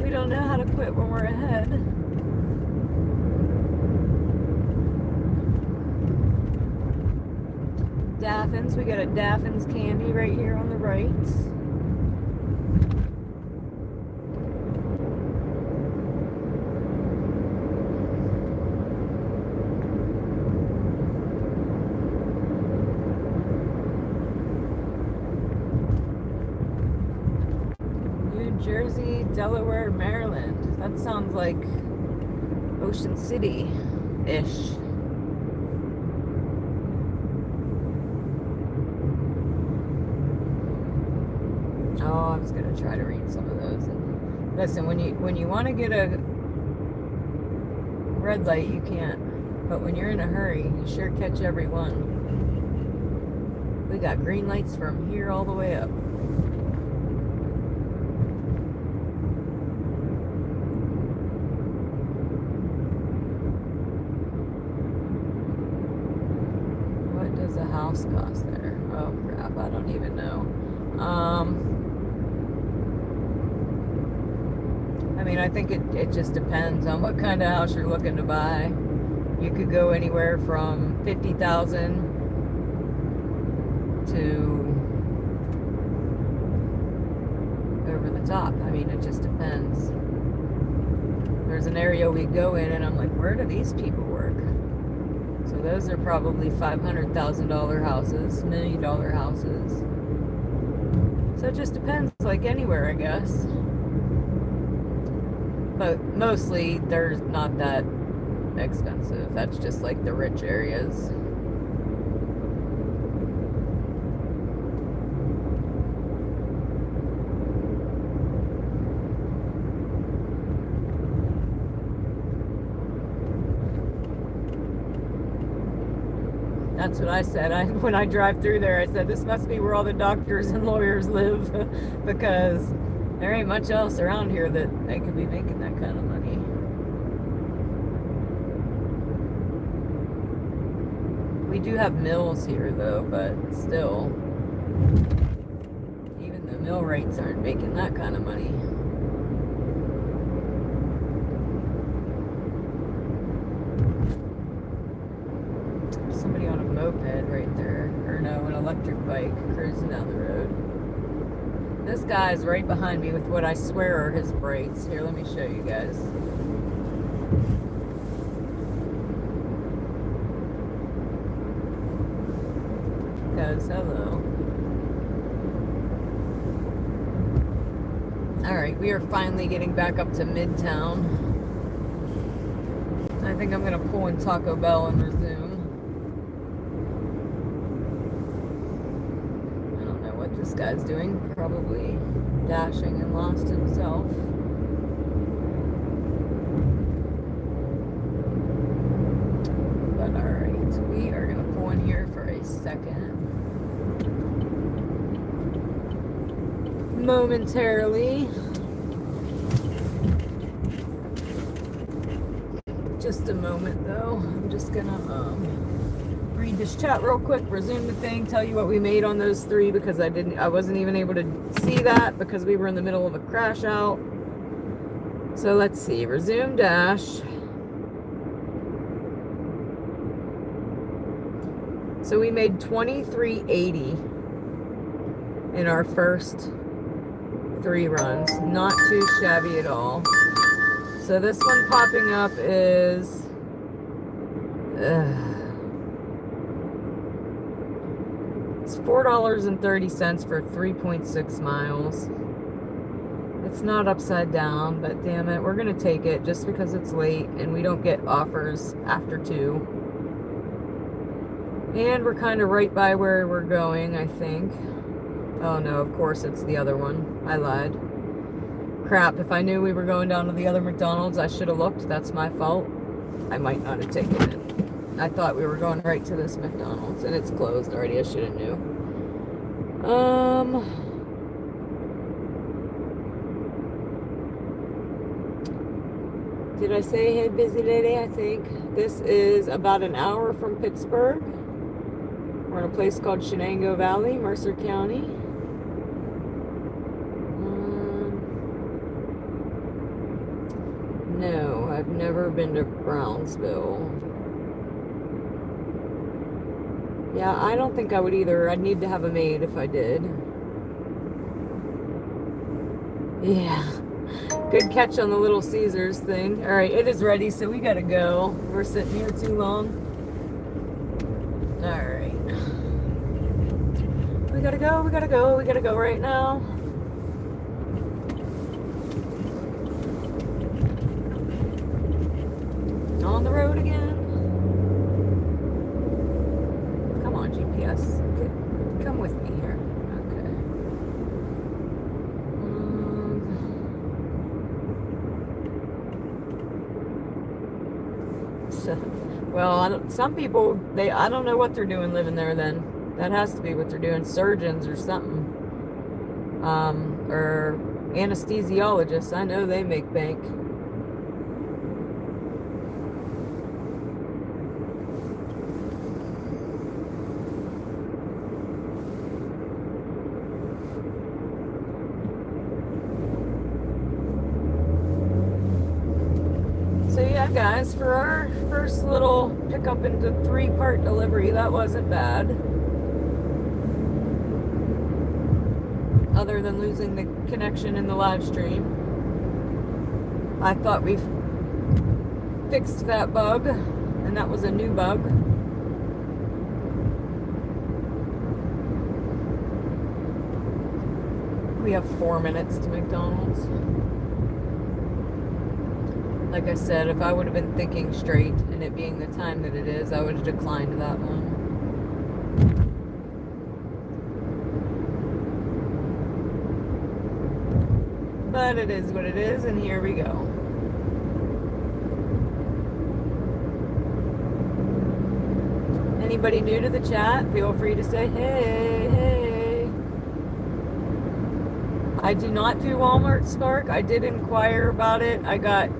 We don't know how to quit when we're ahead. Daffins, we got a Daffins candy right here on the right. Jersey, Delaware, Maryland. That sounds like Ocean City-ish. Oh, I was gonna try to read some of those. And listen, when you want to get a red light, you can't. But when you're in a hurry, you sure catch every one. We got green lights from here all the way up. A house cost there. Oh crap, I don't even know. I mean, I think it just depends on what kind of house you're looking to buy. You could go anywhere from $50,000 to over the top. I mean, it just depends. There's an area we go in and I'm like, where do these people work? So those are probably $500,000 houses, $1 million houses. So it just depends, like anywhere, I guess. But mostly they're not that expensive. That's just like the rich areas. That's what I said. When I drive through there, I said, this must be where all the doctors and lawyers live because there ain't much else around here that they could be making that kind of money. We do have mills here, though, but still, even the mill rates aren't making that kind of money. Somebody on a moped right there, or no, an electric bike cruising down the road. This guy's right behind me with what I swear are his brakes. Here, let me show you guys. Because, hello. Alright, we are finally getting back up to Midtown. I think I'm going to pull in Taco Bell and resume. This guy's doing, probably dashing and lost himself. But alright, we are gonna pull in here for a second. Momentarily. Just a moment though. I'm just gonna read this chat real quick, resume the thing, tell you what we made on those 3 because I wasn't even able to see that because we were in the middle of a crash out. So let's see, resume dash. So we made $23.80 in our first 3 runs. Not too shabby at all. So this one popping up is it's $4.30 for 3.6 miles. It's not upside down, but damn it, we're gonna take it just because it's late and we don't get offers after 2. And we're kind of right by where we're going, I think. Oh no, of course it's the other one. I lied. Crap, if I knew we were going down to the other McDonald's, I should have looked. That's my fault. I might not have taken it. I thought we were going right to this McDonald's, and it's closed already. I should have knew. Did I say hey busy lady? I think this is about an hour from Pittsburgh. We're in a place called Shenango Valley, Mercer County. No, I've never been to Brownsville. Yeah, I don't think I would either. I'd need to have a maid if I did. Yeah. Good catch on the Little Caesars thing. Alright, it is ready, so we gotta go. We're sitting here too long. Alright. We gotta go, we gotta go, we gotta go right now. On the road again. Come on, GPS. Come with me here. Okay. Well, some people, I don't know what they're doing living there then. That has to be what they're doing. Surgeons or something. Or anesthesiologists. I know they make bank. So yeah, guys, for our first little pickup into 3-part delivery, that wasn't bad. other than losing the connection in the live stream. I thought we fixed that bug, and that was a new bug. We have 4 minutes to McDonald's. Like I said, if I would have been thinking straight and it being the time that it is, I would have declined that one. But it is what it is, and here we go. Anybody new to the chat, feel free to say hey, hey. I do not do Walmart Spark. I did inquire about it. I got,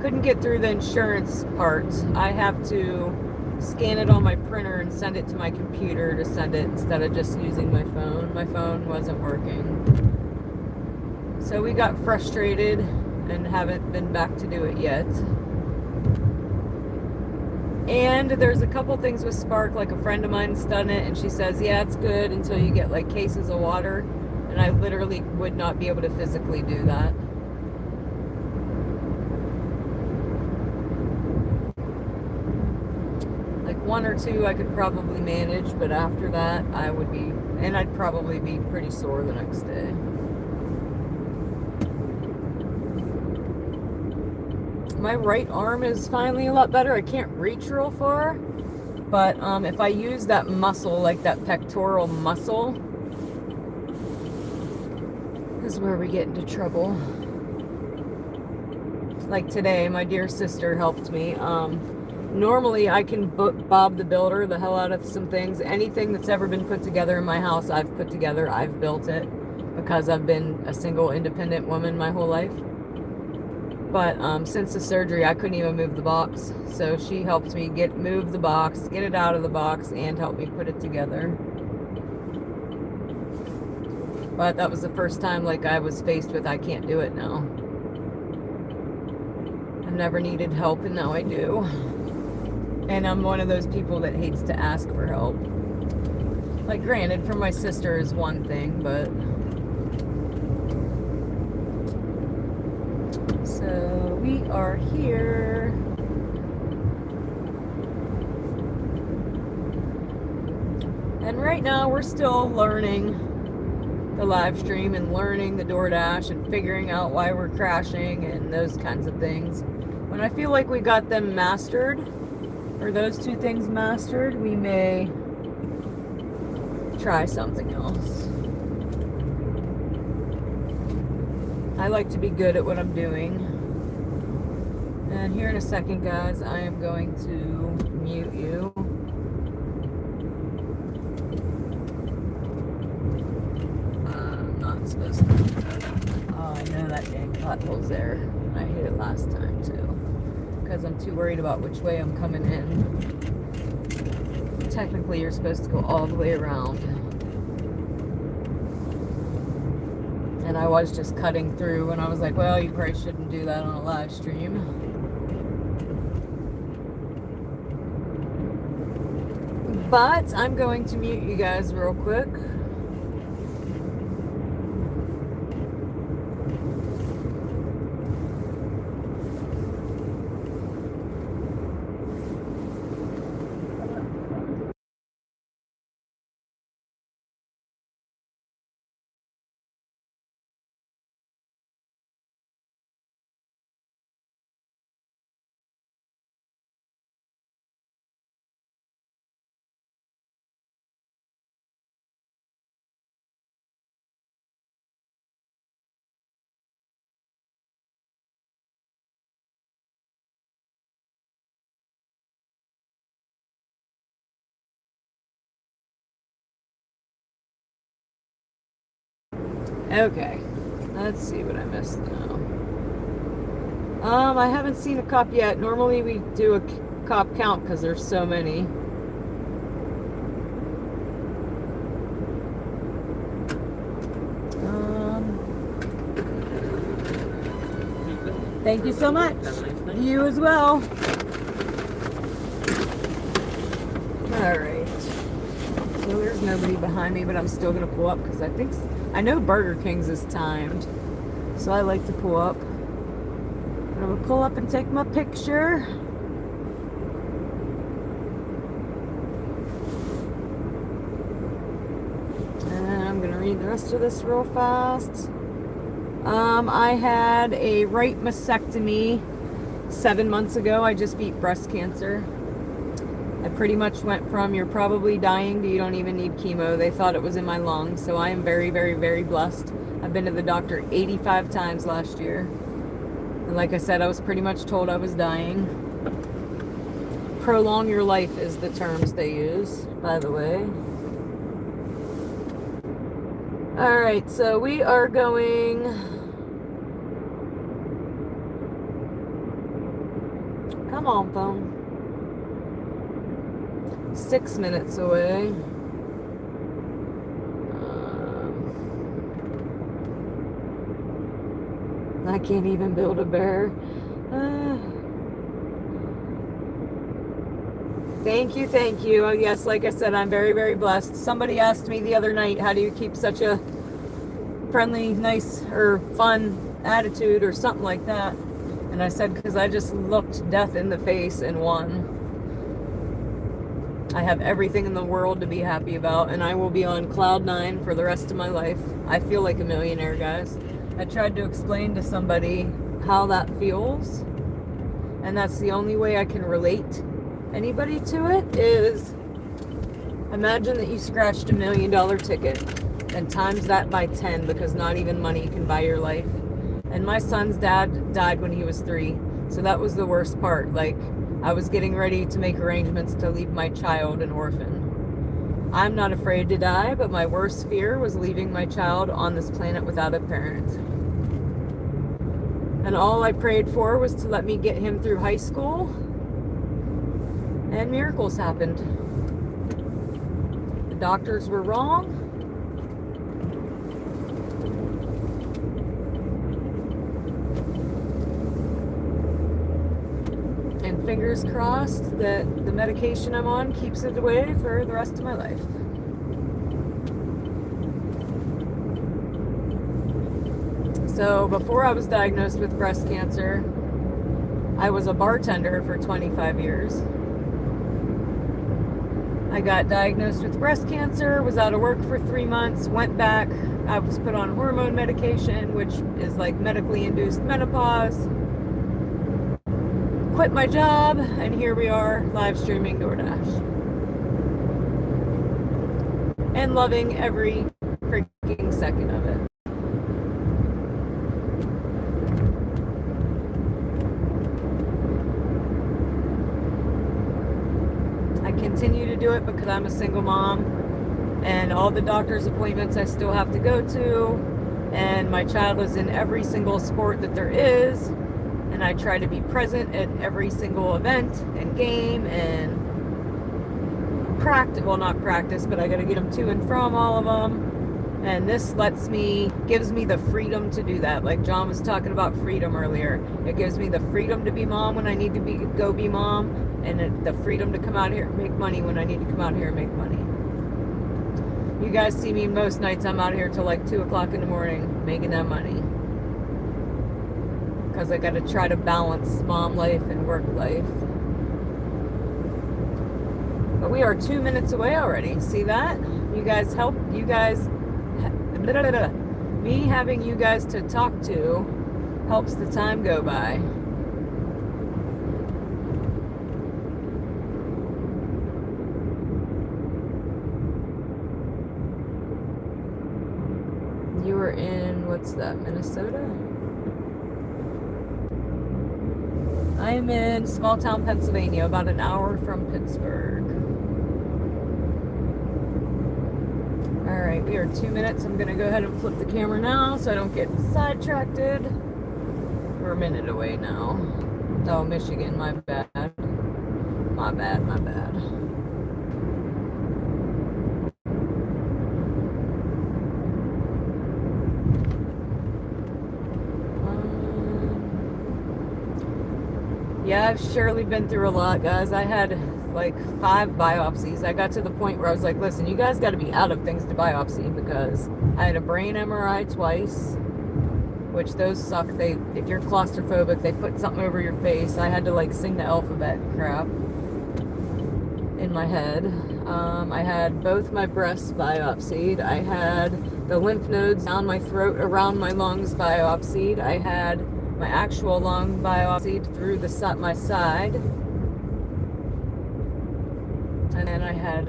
couldn't get through the insurance part. I have to scan it on my printer and send it to my computer to send it instead of just using my phone. My phone wasn't working. So we got frustrated and haven't been back to do it yet. And there's a couple things with Spark, like a friend of mine's done it and she says, yeah, it's good until you get like cases of water. And I literally would not be able to physically do that. Like 1 or 2 I could probably manage, but after that I would be, and I'd probably be pretty sore the next day. My right arm is finally a lot better. I can't reach real far, but if I use that muscle, like that pectoral muscle, this is where we get into trouble. Like today, my dear sister helped me. Normally I can Bob the Builder the hell out of some things. Anything that's ever been put together in my house, I've put together, I've built it, because I've been a single independent woman my whole life. But since the surgery, I couldn't even move the box. So she helped me move the box, get it out of the box, and help me put it together. But that was the first time like I was faced with, I can't do it now. I've never needed help, and now I do. And I'm one of those people that hates to ask for help. Like, granted, from my sister is one thing, but... So we are here. And right now we're still learning the live stream and learning the DoorDash and figuring out why we're crashing and those kinds of things. When I feel like we got them mastered, or those 2 things mastered, we may try something else. I like to be good at what I'm doing. And here in a second, guys, I am going to mute you. I'm not supposed to. Oh, I know that dang pothole's there. I hit it last time, too. Because I'm too worried about which way I'm coming in. Technically, you're supposed to go all the way around. And I was just cutting through, and I was like, well, you probably shouldn't do that on a live stream. But I'm going to mute you guys real quick. Okay, let's see what I missed now. I haven't seen a cop yet. Normally we do a cop count because there's so many. Thank you so much. You as well. All right. So there's There's nobody behind me, but I'm still gonna pull up because I know Burger King's is timed, so I like to pull up. I'm gonna pull up and take my picture. And I'm gonna read the rest of this real fast. I had a right mastectomy 7 months ago. I just beat breast cancer. I pretty much went from you're probably dying to you don't even need chemo. They thought it was in my lungs, so I am very, very, very blessed. I've been to the doctor 85 times last year. And like I said, I was pretty much told I was dying. Prolong your life is the terms they use, by the way. Alright, so we are going... Come on, phone. 6 minutes away. I can't even build a bear. Thank you, thank you. Yes, like I said, I'm very, very blessed. Somebody asked me the other night, how do you keep such a friendly, nice, or fun attitude or something like that? And I said, because I just looked death in the face and won. I have everything in the world to be happy about, and I will be on cloud 9 for the rest of my life. I feel like a millionaire, guys. I tried to explain to somebody how that feels, and that's the only way I can relate anybody to it is imagine that you scratched $1 million ticket and times that by 10 because not even money can buy your life. And my son's dad died when he was 3, so that was the worst part. Like, I was getting ready to make arrangements to leave my child an orphan. I'm not afraid to die, but my worst fear was leaving my child on this planet without a parent. And all I prayed for was to let me get him through high school, and miracles happened. The doctors were wrong. And fingers crossed that the medication I'm on keeps it away for the rest of my life. So before I was diagnosed with breast cancer, I was a bartender for 25 years. I got diagnosed with breast cancer, was out of work for 3 months, went back. I was put on hormone medication, which is like medically induced menopause. Quit my job, and here we are, live streaming DoorDash. And loving every freaking second of it. I continue to do it because I'm a single mom, and all the doctor's appointments I still have to go to, and my child is in every single sport that there is. And I try to be present at every single event and game and practice. Well, not practice, but I got to get them to and from all of them. And this gives me the freedom to do that. Like John was talking about freedom earlier. It gives me the freedom to be mom when I need to go be mom, and the freedom to come out here and make money when I need to come out here and make money. You guys see me most nights. I'm out here till like 2 o'clock in the morning making that money. Because I got to try to balance mom life and work life. But we are 2 minutes away already. See that? Me having you guys to talk to helps the time go by. You were in, what's that, Minnesota? I'm in small town Pennsylvania, about an hour from Pittsburgh. Alright, we are 2 minutes. I'm going to go ahead and flip the camera now so I don't get sidetracked. We're a minute away now. Oh, Michigan, my bad. My bad. Yeah, I've surely been through a lot, guys. I had like 5 biopsies. I got to the point where I was like, listen, you guys got to be out of things to biopsy, because I had a brain MRI twice, which those suck. If you're claustrophobic, they put something over your face. I had to like sing the alphabet crap in my head. I had both my breasts biopsied. I had the lymph nodes down my throat around my lungs biopsied. I had my actual lung biopsied through my side. And then I had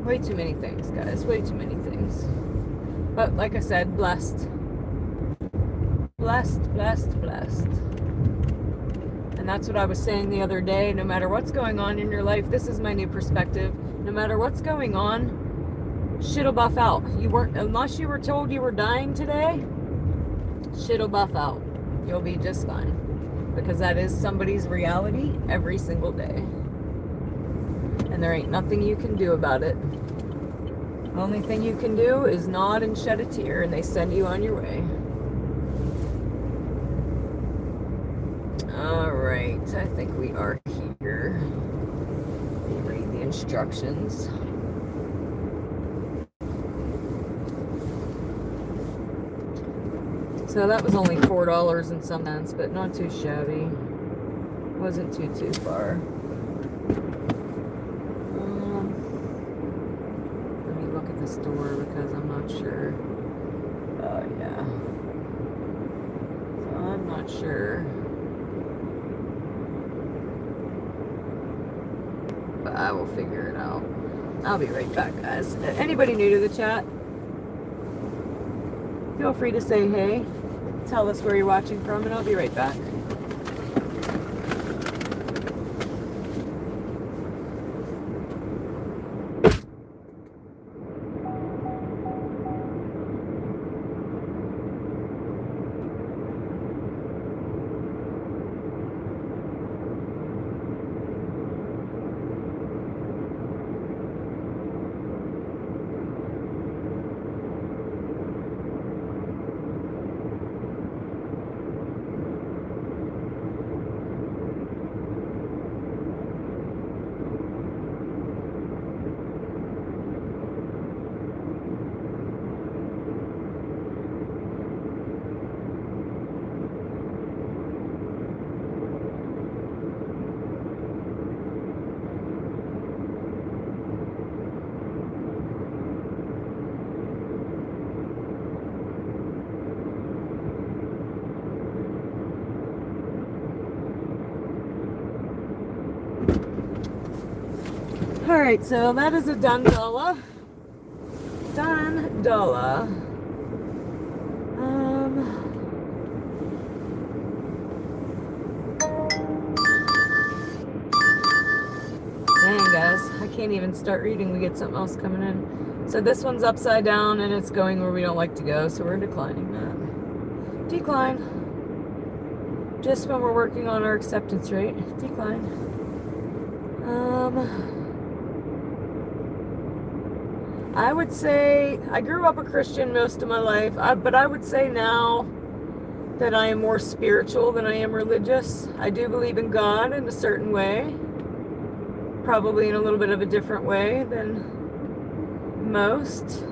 way too many things, guys. Way too many things. But like I said, blessed. Blessed, blessed, blessed. And that's what I was saying the other day. No matter what's going on in your life, this is my new perspective. No matter what's going on, shit'll buff out. Unless you were told you were dying today, shit'll buff out. You'll be just fine. Because that is somebody's reality every single day. And there ain't nothing you can do about it. The only thing you can do is nod and shed a tear, and they send you on your way. Alright, I think we are here. Let me read the instructions. So that was only $4 and some cents, but not too shabby. Wasn't too far. Let me look at the store because I'm not sure. Oh yeah. So I'm not sure. But I will figure it out. I'll be right back, guys. Anybody new to the chat, feel free to say hey. Tell us where you're watching from, and I'll be right back. Alright, so that is a done dollar. Done dollar. Dang, guys, I can't even start reading. We get something else coming in. So this one's upside down and it's going where we don't like to go, so we're declining that. Decline. Just when we're working on our acceptance rate. Decline. I would say I grew up a Christian most of my life, but I would say now that I am more spiritual than I am religious. I do believe in God in a certain way, probably in a little bit of a different way than most.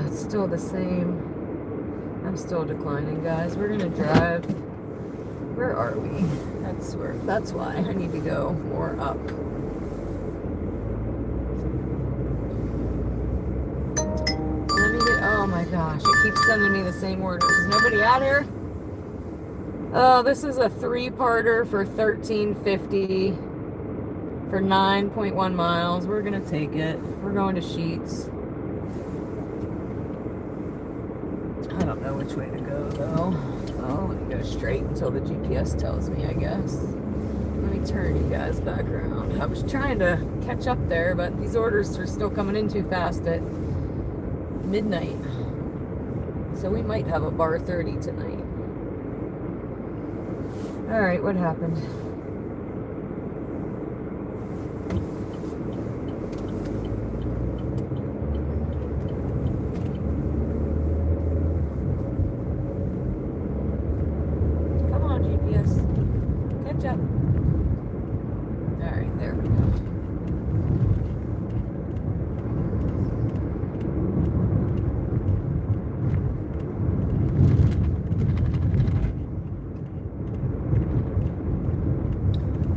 It's still the same. I'm still declining, guys. We're gonna drive. Where are we? That's why I need to go more up. Oh my gosh, it keeps sending me the same orders. Is nobody out here? Oh, this is a 3-parter for $13.50 for 9.1 miles. We're gonna take it. We're going to Sheets. I don't know which way to go though. Oh, let me go straight until the GPS tells me, I guess. Let me turn you guys back around. I was trying to catch up there, but these orders are still coming in too fast at midnight. So we might have a bar 30 tonight. Alright, what happened? up. All right, there we go.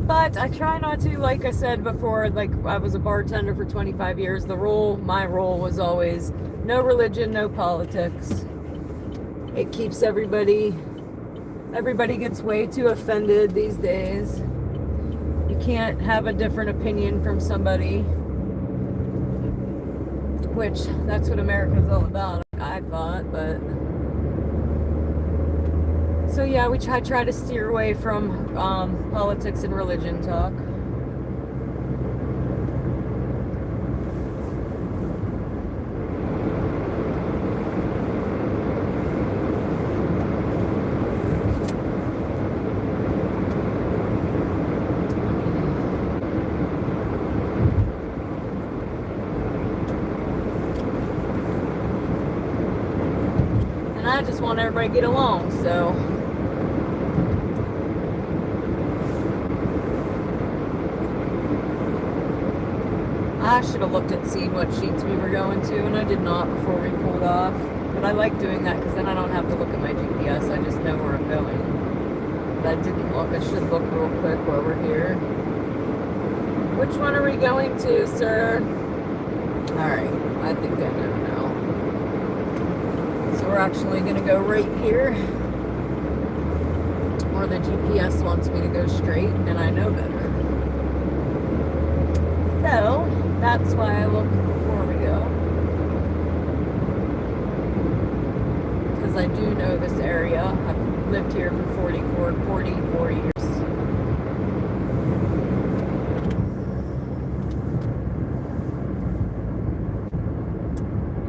But I try not to, like I said before, like I was a bartender for 25 years. My role was always no religion, no politics. It keeps everybody gets way too offended these days. You can't have a different opinion from somebody, which that's what America's all about, I thought, but so yeah, I try to steer away from politics and religion talk. And I just want everybody to get along, so I should have looked at seeing what sheets we were going to, and I did not before we pulled off. But I like doing that because then I don't have to look at my GPS. I just know where I'm going. But I didn't look. I should look real quick while we're here. Which one are we going to, sir? Alright, I think I know now. So we're actually going to go right here. Or the GPS wants me to go straight, and I know better. So that's why I look before we go, because I do know this area. I've lived here for 44 years.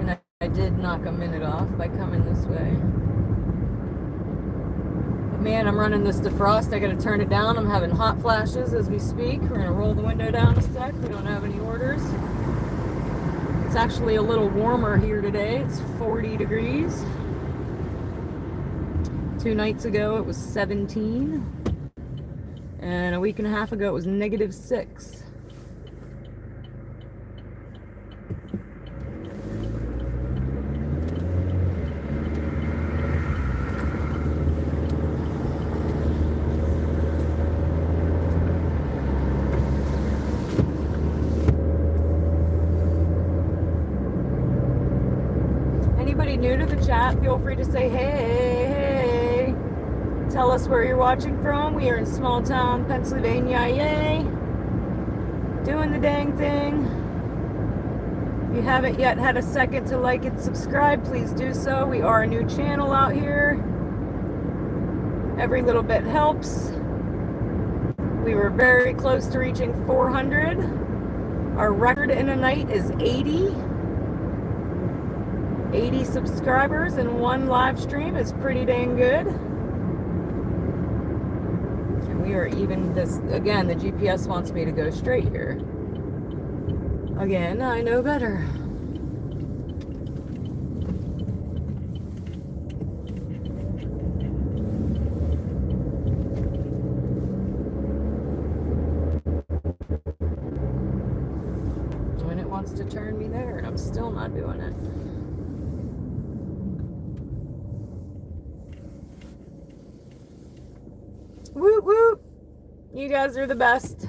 And I did knock a minute off by coming this way. But man, I'm running this defrost. I gotta turn it down. I'm having hot flashes as we speak. We're gonna roll the window down a sec. We don't have any orders. It's actually a little warmer here today. It's 40 degrees. 2 nights ago it was 17. And a week and a half ago it was -6. New to the chat, feel free to say hey. Tell us where you're watching from. We are in small town Pennsylvania, yay. Doing the dang thing. If you haven't yet had a second to like and subscribe, please do so. We are a new channel out here. Every little bit helps. We were very close to reaching 400. Our record in a night is 80 subscribers in one live stream is pretty dang good. And we are even this, again, the GPS wants me to go straight here. Again, I know better. When it wants to turn me there, and I'm still not doing it. Woot woot! You guys are the best.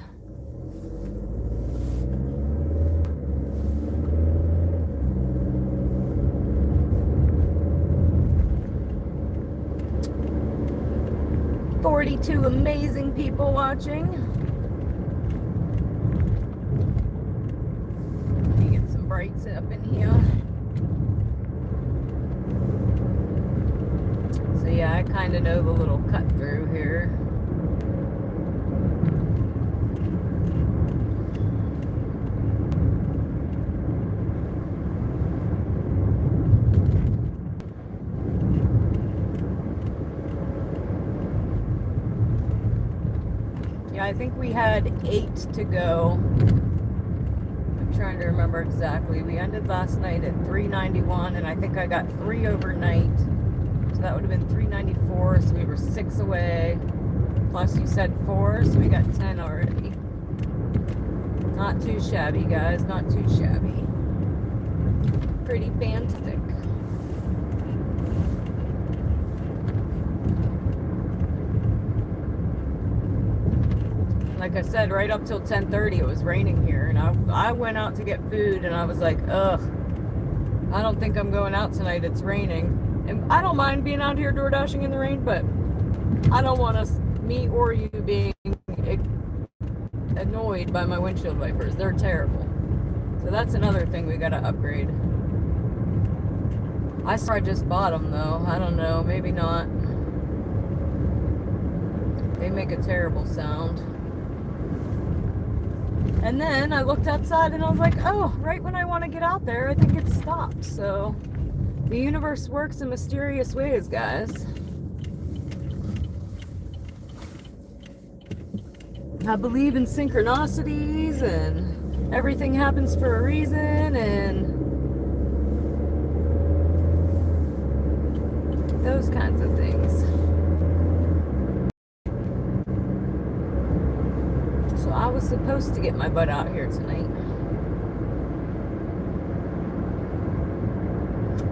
"42 amazing people watching." Let me get some brights up in here. So yeah, I kind of know the little cut through here. I think we had 8 to go. I'm trying to remember exactly. We ended last night at 391, and I think I got 3 overnight. So that would have been 394, so we were 6 away. Plus you said 4, so we got 10 already. Not too shabby, guys. Not too shabby. Pretty fantastic. Like I said, right up till 10:30 it was raining here, and I went out to get food, and I was like, ugh, I don't think I'm going out tonight. It's raining. And I don't mind being out here door dashing in the rain, but I don't want me or you being annoyed by my windshield wipers. They're terrible. So that's another thing we gotta upgrade. I swear I just bought them though. I don't know, maybe not. They make a terrible sound. And then I looked outside and I was like, oh, right when I want to get out there, I think it stopped. So the universe works in mysterious ways, guys. I believe in synchronicities, and everything happens for a reason, and those kinds of things. So I was supposed to get my butt out here tonight.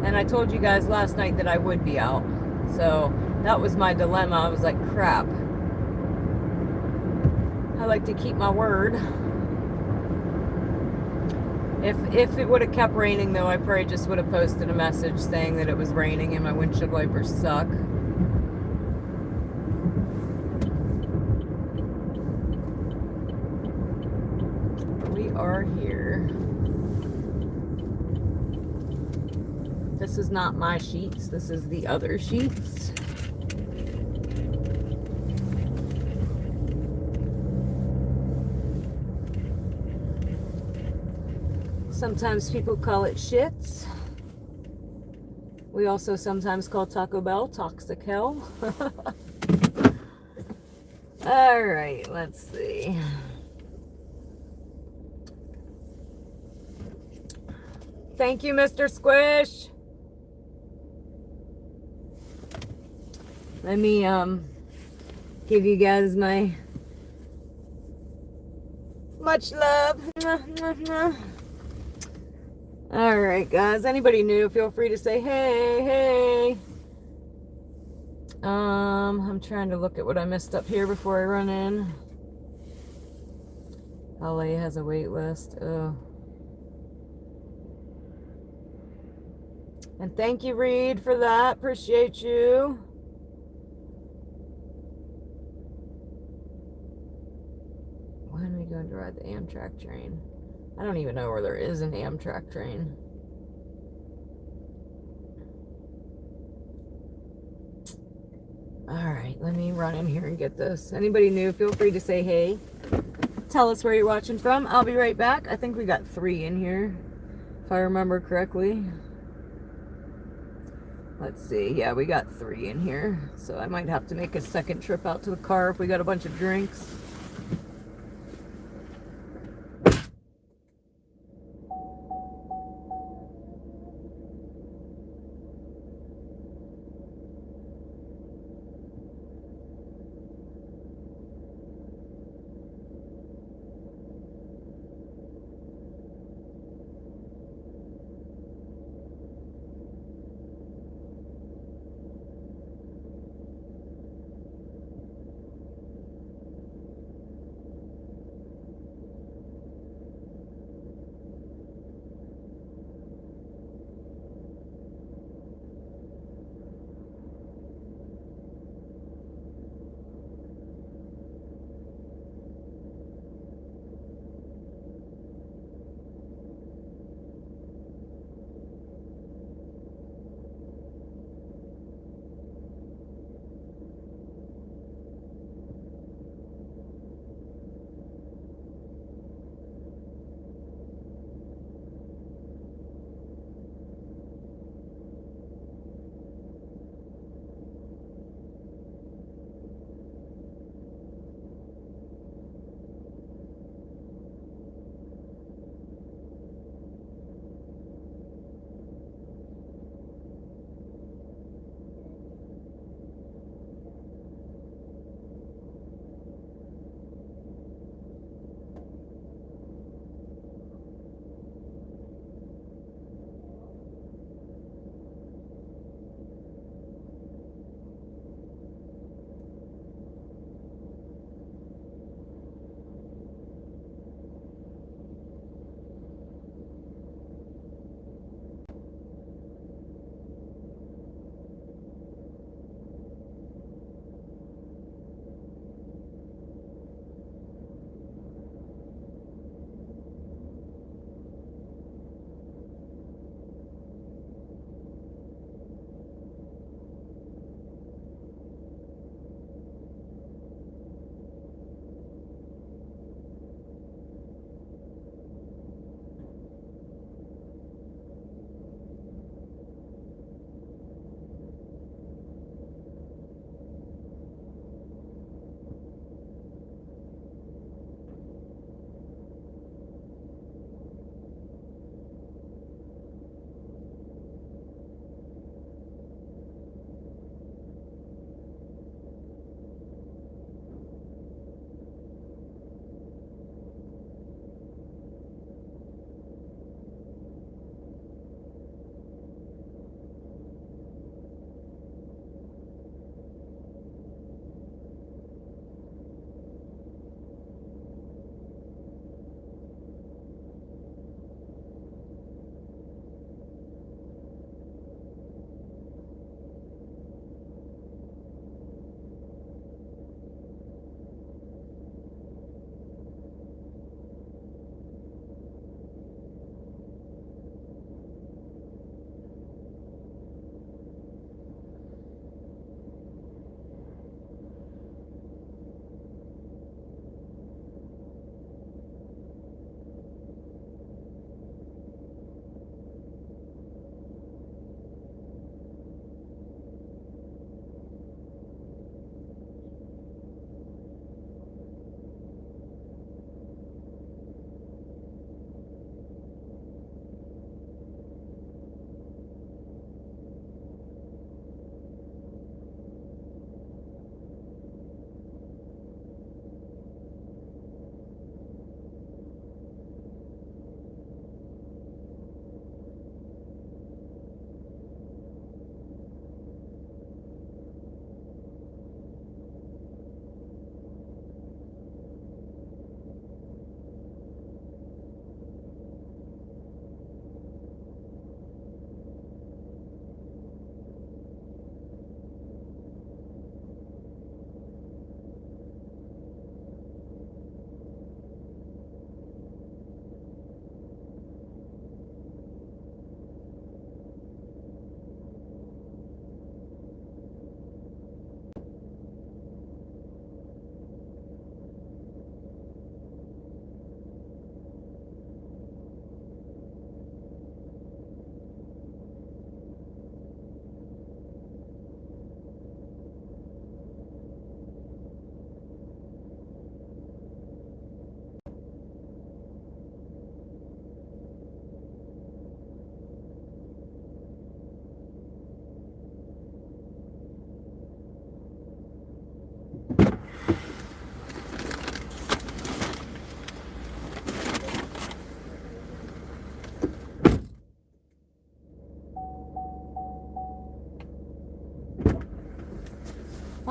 And I told you guys last night that I would be out. So that was my dilemma. I was like, crap. I like to keep my word. If it would have kept raining though, I probably just would have posted a message saying that it was raining and my windshield wipers suck. We are here. This is not my sheets, this is the other sheets. Sometimes people call it shits. We also sometimes call Taco Bell toxic hell. All right, let's see. Thank you, Mr. Squish. Let me give you guys my much love. All right, guys. Anybody new, feel free to say hey, hey. I'm trying to look at what I missed up here before I run in. LA has a wait list. Oh. And thank you, Reed, for that. Appreciate you. When are we going to ride the Amtrak train? I don't even know where there is an Amtrak train. All right, let me run in here and get this. Anybody new, feel free to say hey. Tell us where you're watching from. I'll be right back. I think we got 3 in here, if I remember correctly. Let's see. Yeah, we got 3 in here. So I might have to make a second trip out to the car if we got a bunch of drinks.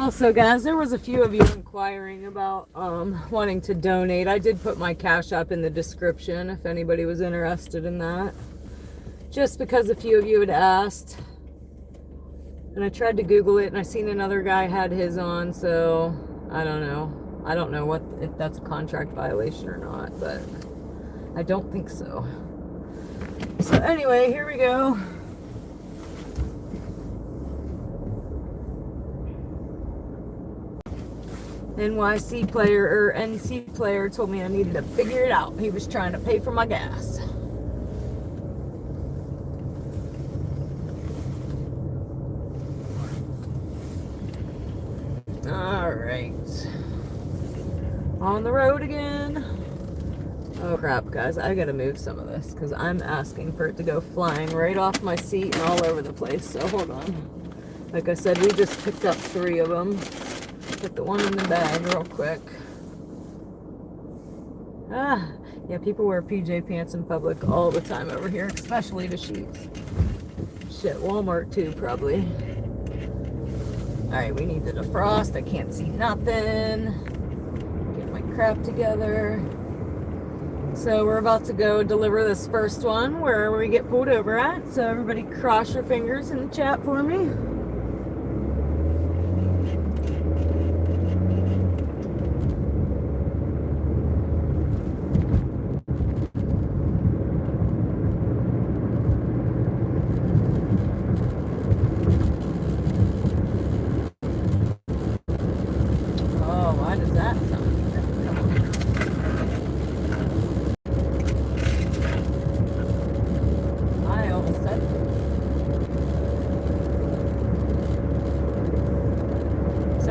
Also, guys, there was a few of you inquiring about wanting to donate. I did put my Cash App in the description if anybody was interested in that. Just because a few of you had asked. And I tried to Google it, and I seen another guy had his on, so I don't know. I don't know if that's a contract violation or not, but I don't think so. So anyway, here we go. NYC player, or NC player, told me I needed to figure it out. He was trying to pay for my gas. Alright. On the road again. Oh crap, guys. I gotta move some of this because I'm asking for it to go flying right off my seat and all over the place. So hold on. Like I said, we just picked up 3 of them. Put the one in the bag real quick. Yeah, people wear PJ pants in public all the time over here, especially the sheets. Shit, Walmart too, probably. Alright, we need to defrost. I can't see nothing. Get my crap together. So we're about to go deliver this first one where we get pulled over at. So everybody cross your fingers in the chat for me.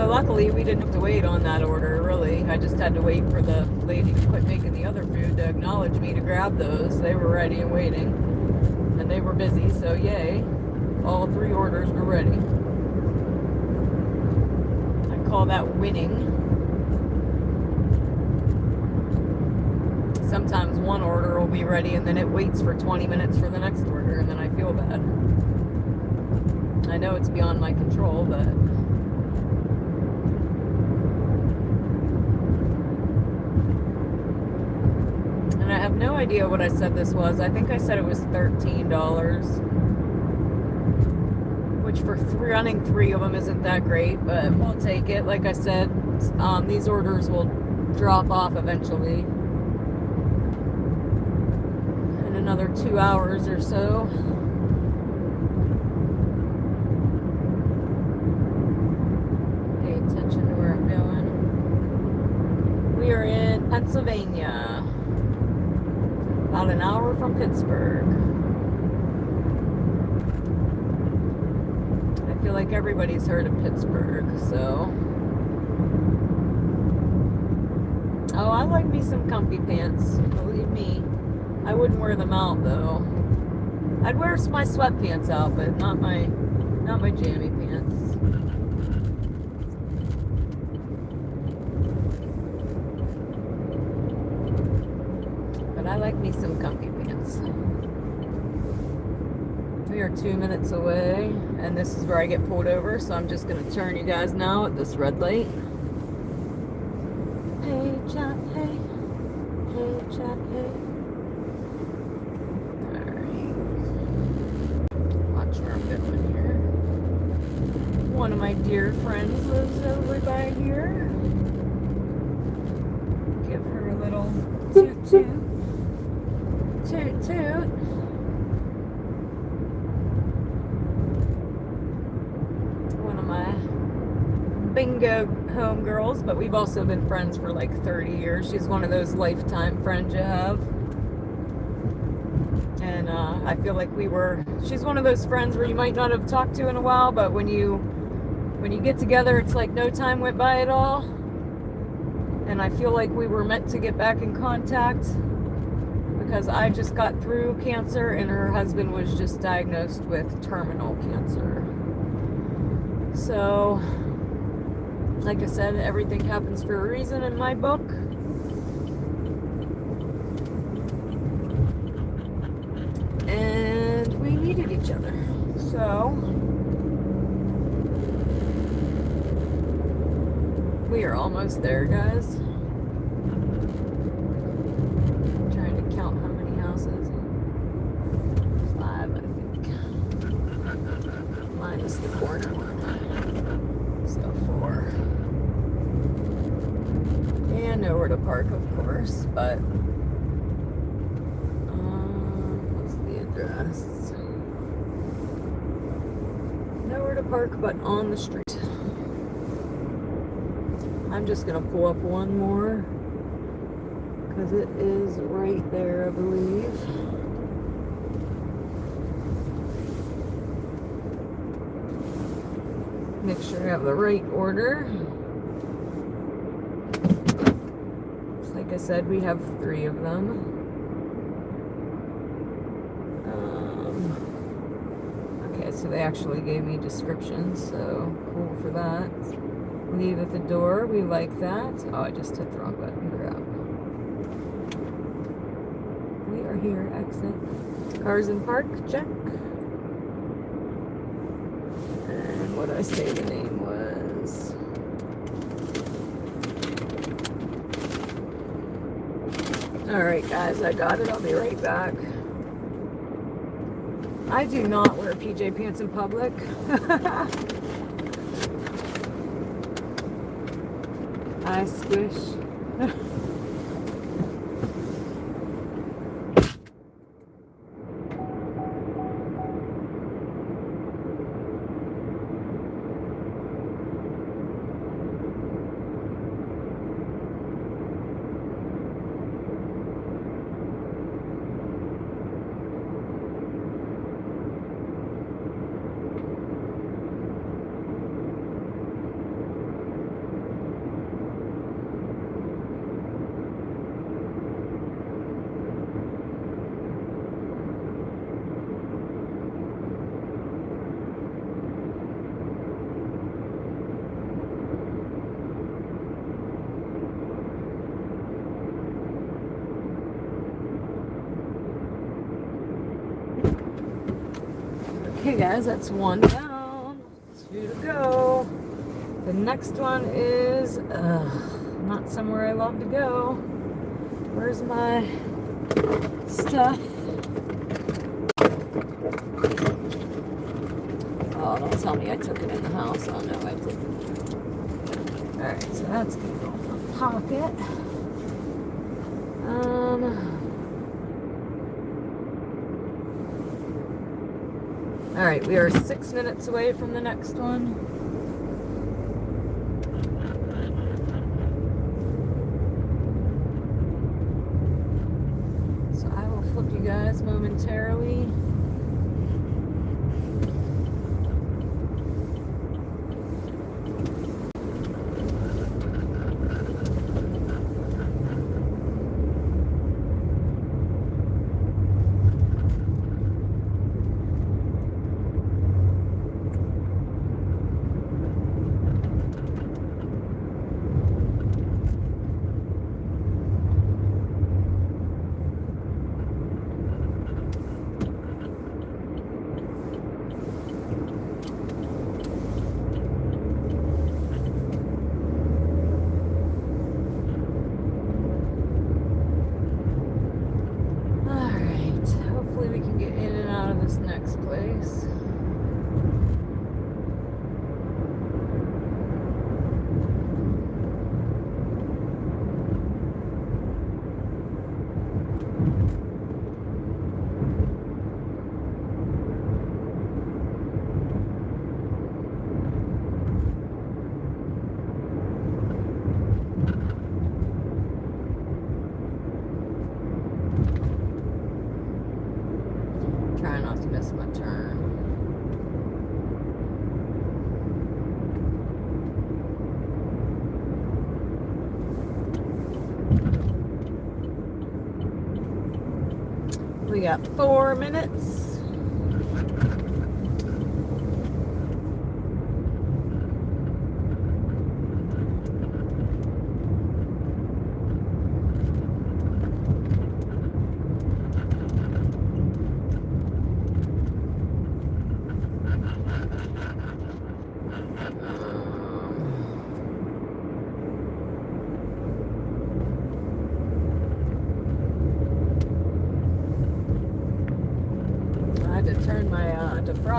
Luckily, we didn't have to wait on that order, really. I just had to wait for the lady to quit making the other food to acknowledge me to grab those. They were ready and waiting. And they were busy, so yay. All 3 orders were ready. I call that winning. Sometimes one order will be ready and then it waits for 20 minutes for the next order, and then I feel bad. I know it's beyond my control, but... And I have no idea what I said this was. I think I said it was $13, which for running 3 of them isn't that great, but we'll take it. Like I said, these orders will drop off eventually in another 2 hours or so. Pay attention to where I'm going. We are in Pennsylvania. About an hour from Pittsburgh. I feel like everybody's heard of Pittsburgh, so. Oh, I like me some comfy pants, believe me. I wouldn't wear them out though. I'd wear my sweatpants out, but not my jammy pants. I like me some comfy pants. We are 2 minutes away, and this is where I get pulled over, so I'm just going to turn you guys now at this red light. Hey, chat, hey. Hey, chat, hey. Alright. Watch where I'm going here. One of my dear friends lives over by here. Give her a little toot-toot. Toot toot. One of my bingo homegirls, but we've also been friends for like 30 years. She's one of those lifetime friends you have. And I feel like she's one of those friends where you might not have talked to in a while, but when you get together, it's like no time went by at all. And I feel like we were meant to get back in contact. Because I just got through cancer and her husband was just diagnosed with terminal cancer. So, like I said, everything happens for a reason in my book. And we needed each other. So, We are almost there, guys. I'm trying to count how many houses. 5, I think. Minus the corner one. So 4. And nowhere to park, of course, but what's the address? Nowhere to park but on the street. I'm just gonna pull up one more because it is right there, I believe. Make sure I have the right order. Like I said, we have 3 of them. Okay, so they actually gave me descriptions, so cool for that. Leave at the door, we like that. Oh, I just hit the wrong button, crap. We are here, exit. Cars in park, check. And what did I say the name was? Alright guys, I got it. I'll be right back. I do not wear PJ pants in public. I squish. Okay guys, that's 1 down, 2 to go. The next one is not somewhere I love to go. Where's my stuff? Oh, don't tell me I took it in the house. Oh no, I didn't. Alright, so that's gonna go in my pocket. Alright, we are 6 minutes away from the next one. So I will flip you guys momentarily. Try not to miss my turn. We got 4 minutes.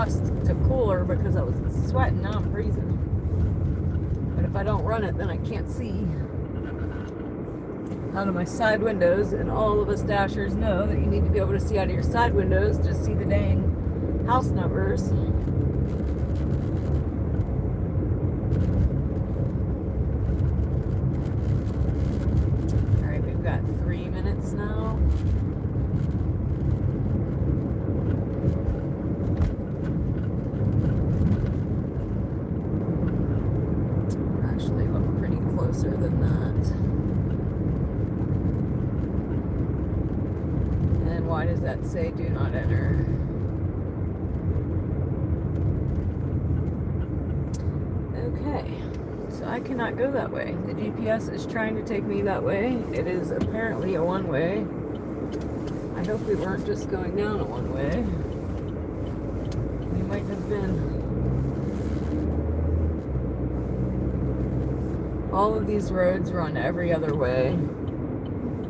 fast to cooler because I was sweating. Now I'm freezing. But if I don't run it, then I can't see out of my side windows. And all of us Dashers know that you need to be able to see out of your side windows to see the dang house numbers. Alright, we've got 3 minutes now. Actually look pretty closer than that. And why does that say do not enter? Okay, so I cannot go that way. The GPS is trying to take me that way. It is apparently a one-way. I hope we weren't just going down a one-way. We might have been. All of these roads run every other way.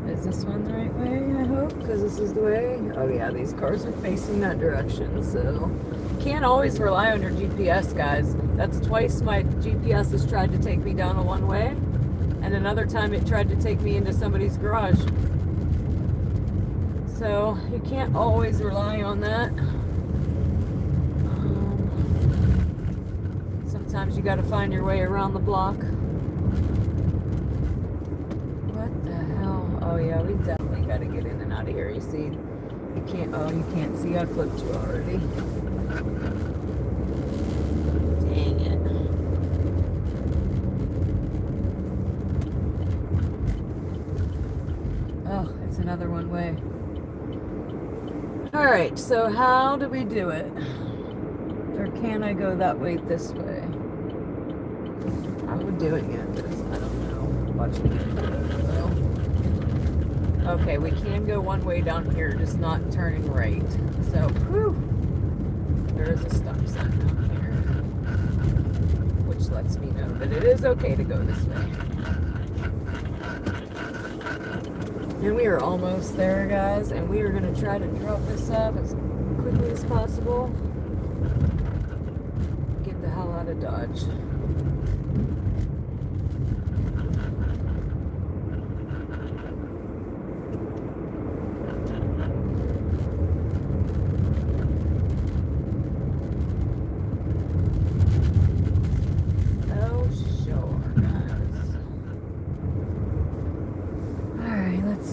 Is this one the right way, I hope? Because this is the way. Oh yeah, these cars are facing that direction, so can't always rely on your GPS, guys. That's twice my GPS has tried to take me down a one-way, and another time it tried to take me into somebody's garage. So you can't always rely on that. Sometimes you got to find your way around the block. What the hell? Oh yeah, we definitely got to get in and out of here. You see, you can't. Oh, you can't see. I flipped you already. Dang it. Oh, it's another one way. All right. So how do we do it? Or can I go that way this way? How are we doing it? I don't know. Watch me. Okay, we can go one way down here, just not turning right. So, whew, there is a stop sign down here, which lets me know that it is okay to go this way. And we are almost there, guys, and we are going to try to drop this up as quickly as possible. Get the hell out of Dodge.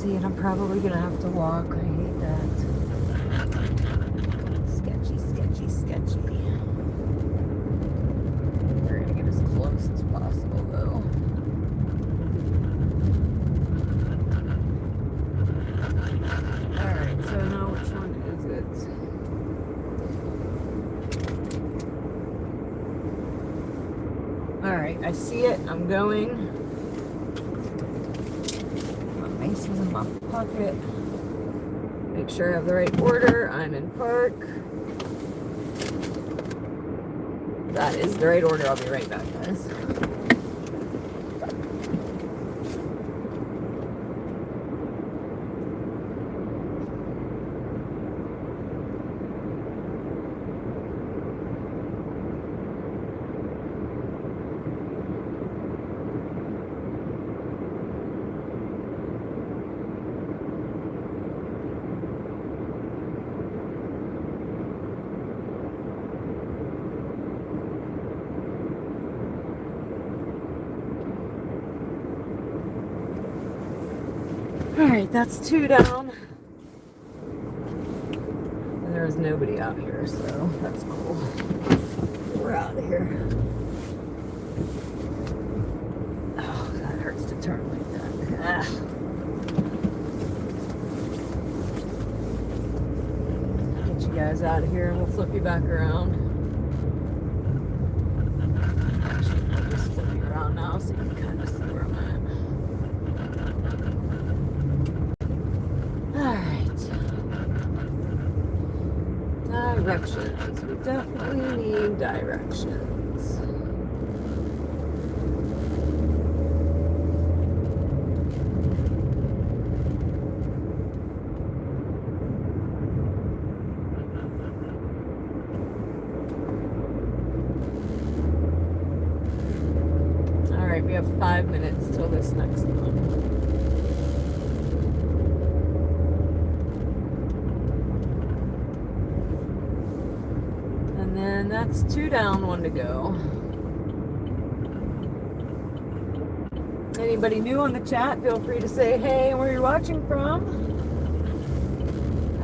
And I'm probably gonna have to walk. I hate that. Sketchy, sketchy, sketchy. We're gonna get as close as possible though. Alright, so now which one is it? Alright, I see it. I'm going. Is in my pocket. Make sure I have the right order. I'm in park. That is the right order. I'll be right back, guys. Alright, that's 2 down. And there's nobody out here, so that's cool. We're out of here. Oh, that hurts to turn like that. Ah. Get you guys out of here and we'll flip you back around. Actually, I'll just flip you around now so you can kind of see where I'm at. Directions. We definitely need directions. 5 minutes till this next one. And then that's 2 down, 1 to go. Anybody new on the chat, feel free to say hey and where you're watching from.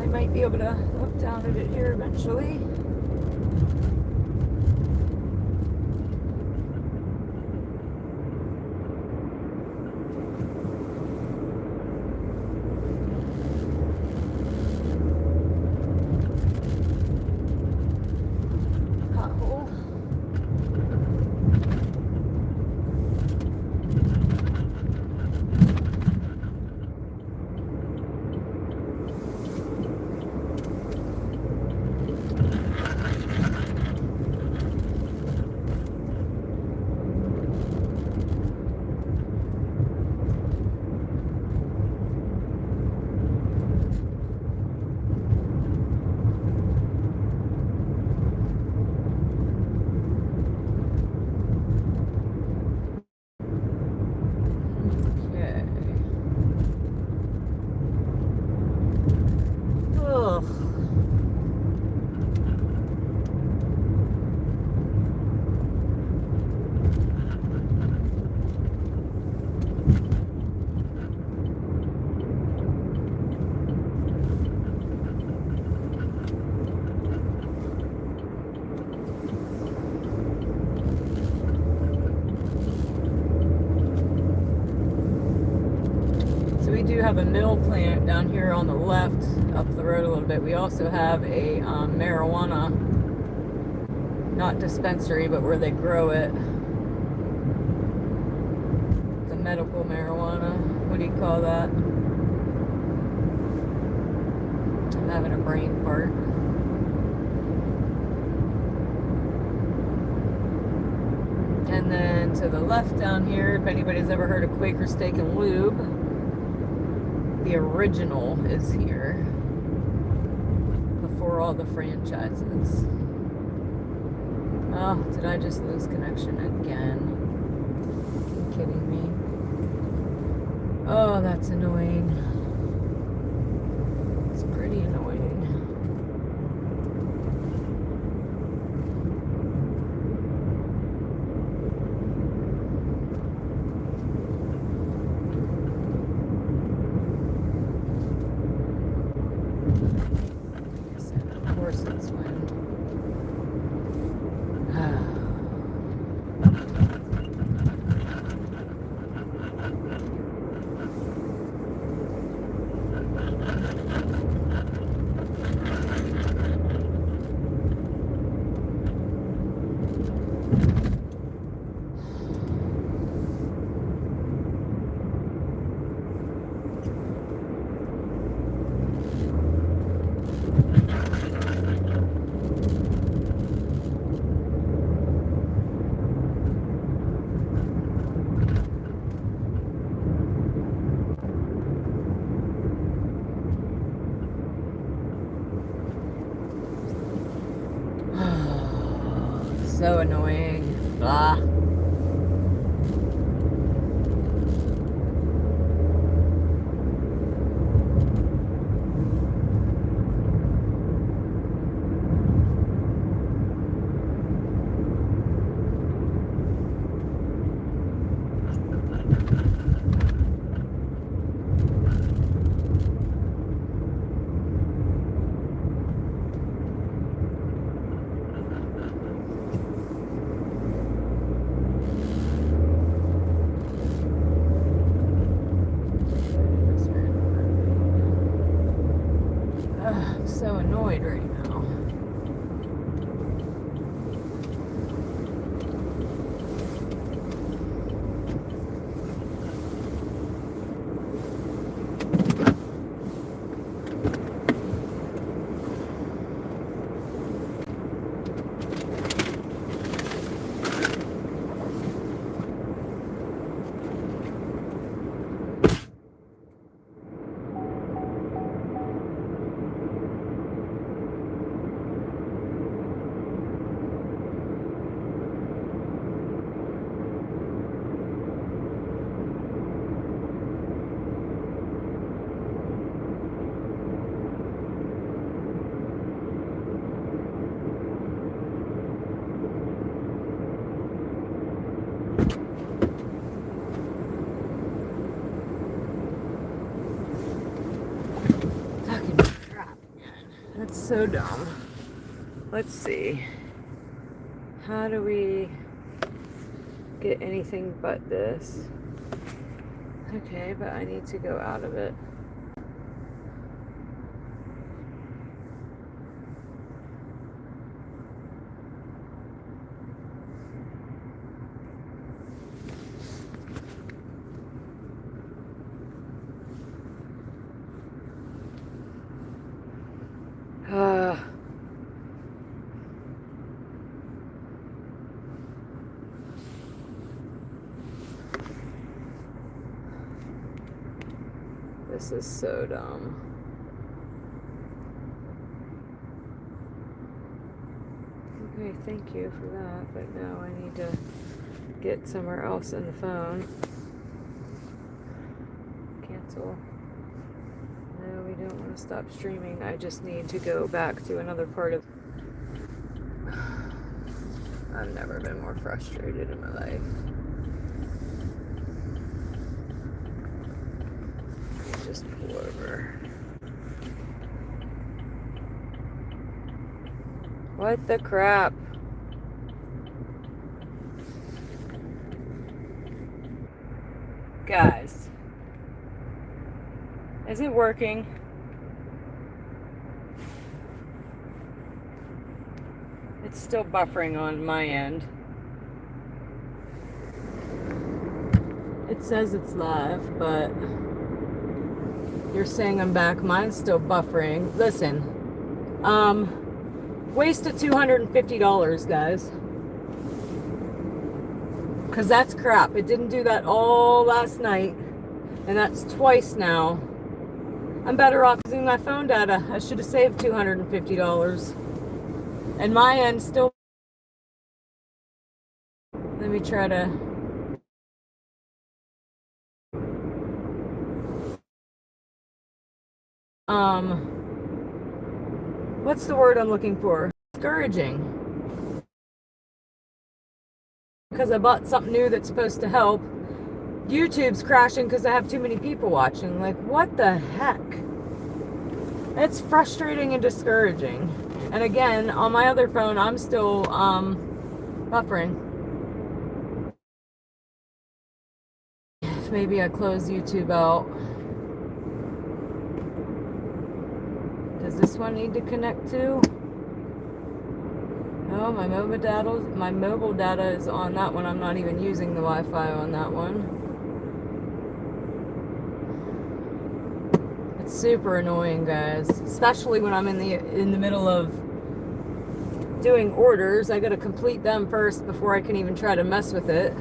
I might be able to look down at it here eventually. We do have a mill plant down here on the left, up the road a little bit. We also have a marijuana, not dispensary, but where they grow it. The medical marijuana. What do you call that? I'm having a brain fart. And then to the left down here, if anybody's ever heard of Quaker Steak and Lube, the original is here before all the franchises. Oh, did I just lose connection again? Are you kidding me? Oh, that's annoying. It's pretty annoying. Of course it's wind. So annoying. Blah. I'm so annoyed right now. That's so dumb. Let's see. How do we get anything but this? Okay, but I need to go out of it. This is so dumb. Okay, thank you for that, but now I need to get somewhere else in the phone. Cancel. No, we don't want to stop streaming. I just need to go back to another part of... I've never been more frustrated in my life. Just pull over. What the crap? Guys, is it working? It's still buffering on my end. It says it's live, but you're saying I'm back. Mine's still buffering. Listen, wasted $250, guys. Because that's crap. It didn't do that all last night. And that's twice now. I'm better off using my phone data. I should have saved $250. And my end still... Let me try to... What's the word I'm looking for? Discouraging. Because I bought something new that's supposed to help. YouTube's crashing because I have too many people watching. Like, what the heck? It's frustrating and discouraging. And again, on my other phone, I'm still buffering. Maybe I close YouTube out. Does this one need to connect to? Oh, my mobile data is on that one. I'm not even using the Wi-Fi on that one. It's super annoying, guys. Especially when I'm in the middle of doing orders. I gotta complete them first before I can even try to mess with it.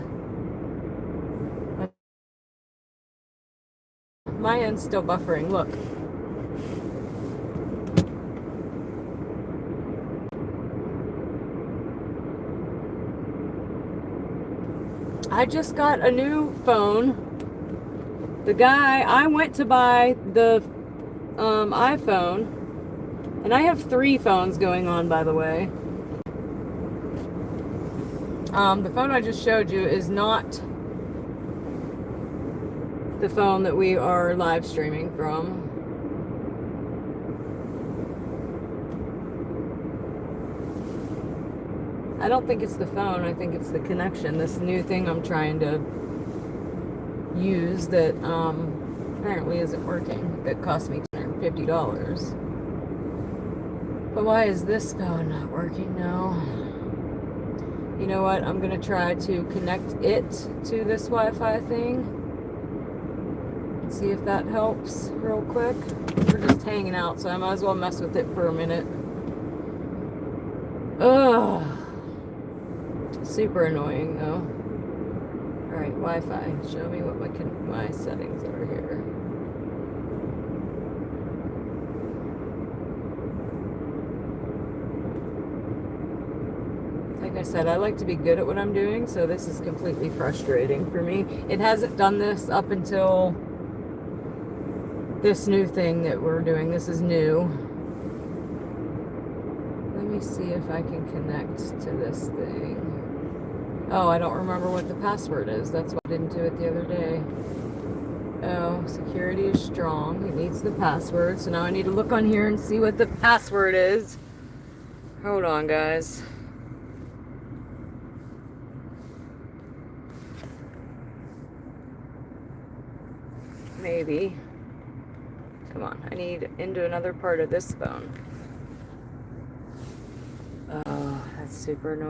My end's still buffering. Look. I just got a new phone. I went to buy the iPhone, and I have 3 phones going on, by the way. The phone I just showed you is not the phone that we are live streaming from. I don't think it's the phone. I think it's the connection. This new thing I'm trying to use that apparently isn't working. That cost me $250. But why is this phone not working now? You know what? I'm going to try to connect it to this Wi-Fi thing. See if that helps real quick. We're just hanging out, so I might as well mess with it for a minute. Ugh. Super annoying though. Alright, Wi-Fi. Show me what my settings are here. Like I said, I like to be good at what I'm doing, so this is completely frustrating for me. It hasn't done this up until this new thing that we're doing. This is new. Let me see if I can connect to this thing. Oh, I don't remember what the password is. That's why I didn't do it the other day. Oh, security is strong. He needs the password. So now I need to look on here and see what the password is. Hold on, guys. Maybe. Come on, I need into another part of this phone. Oh, that's super annoying.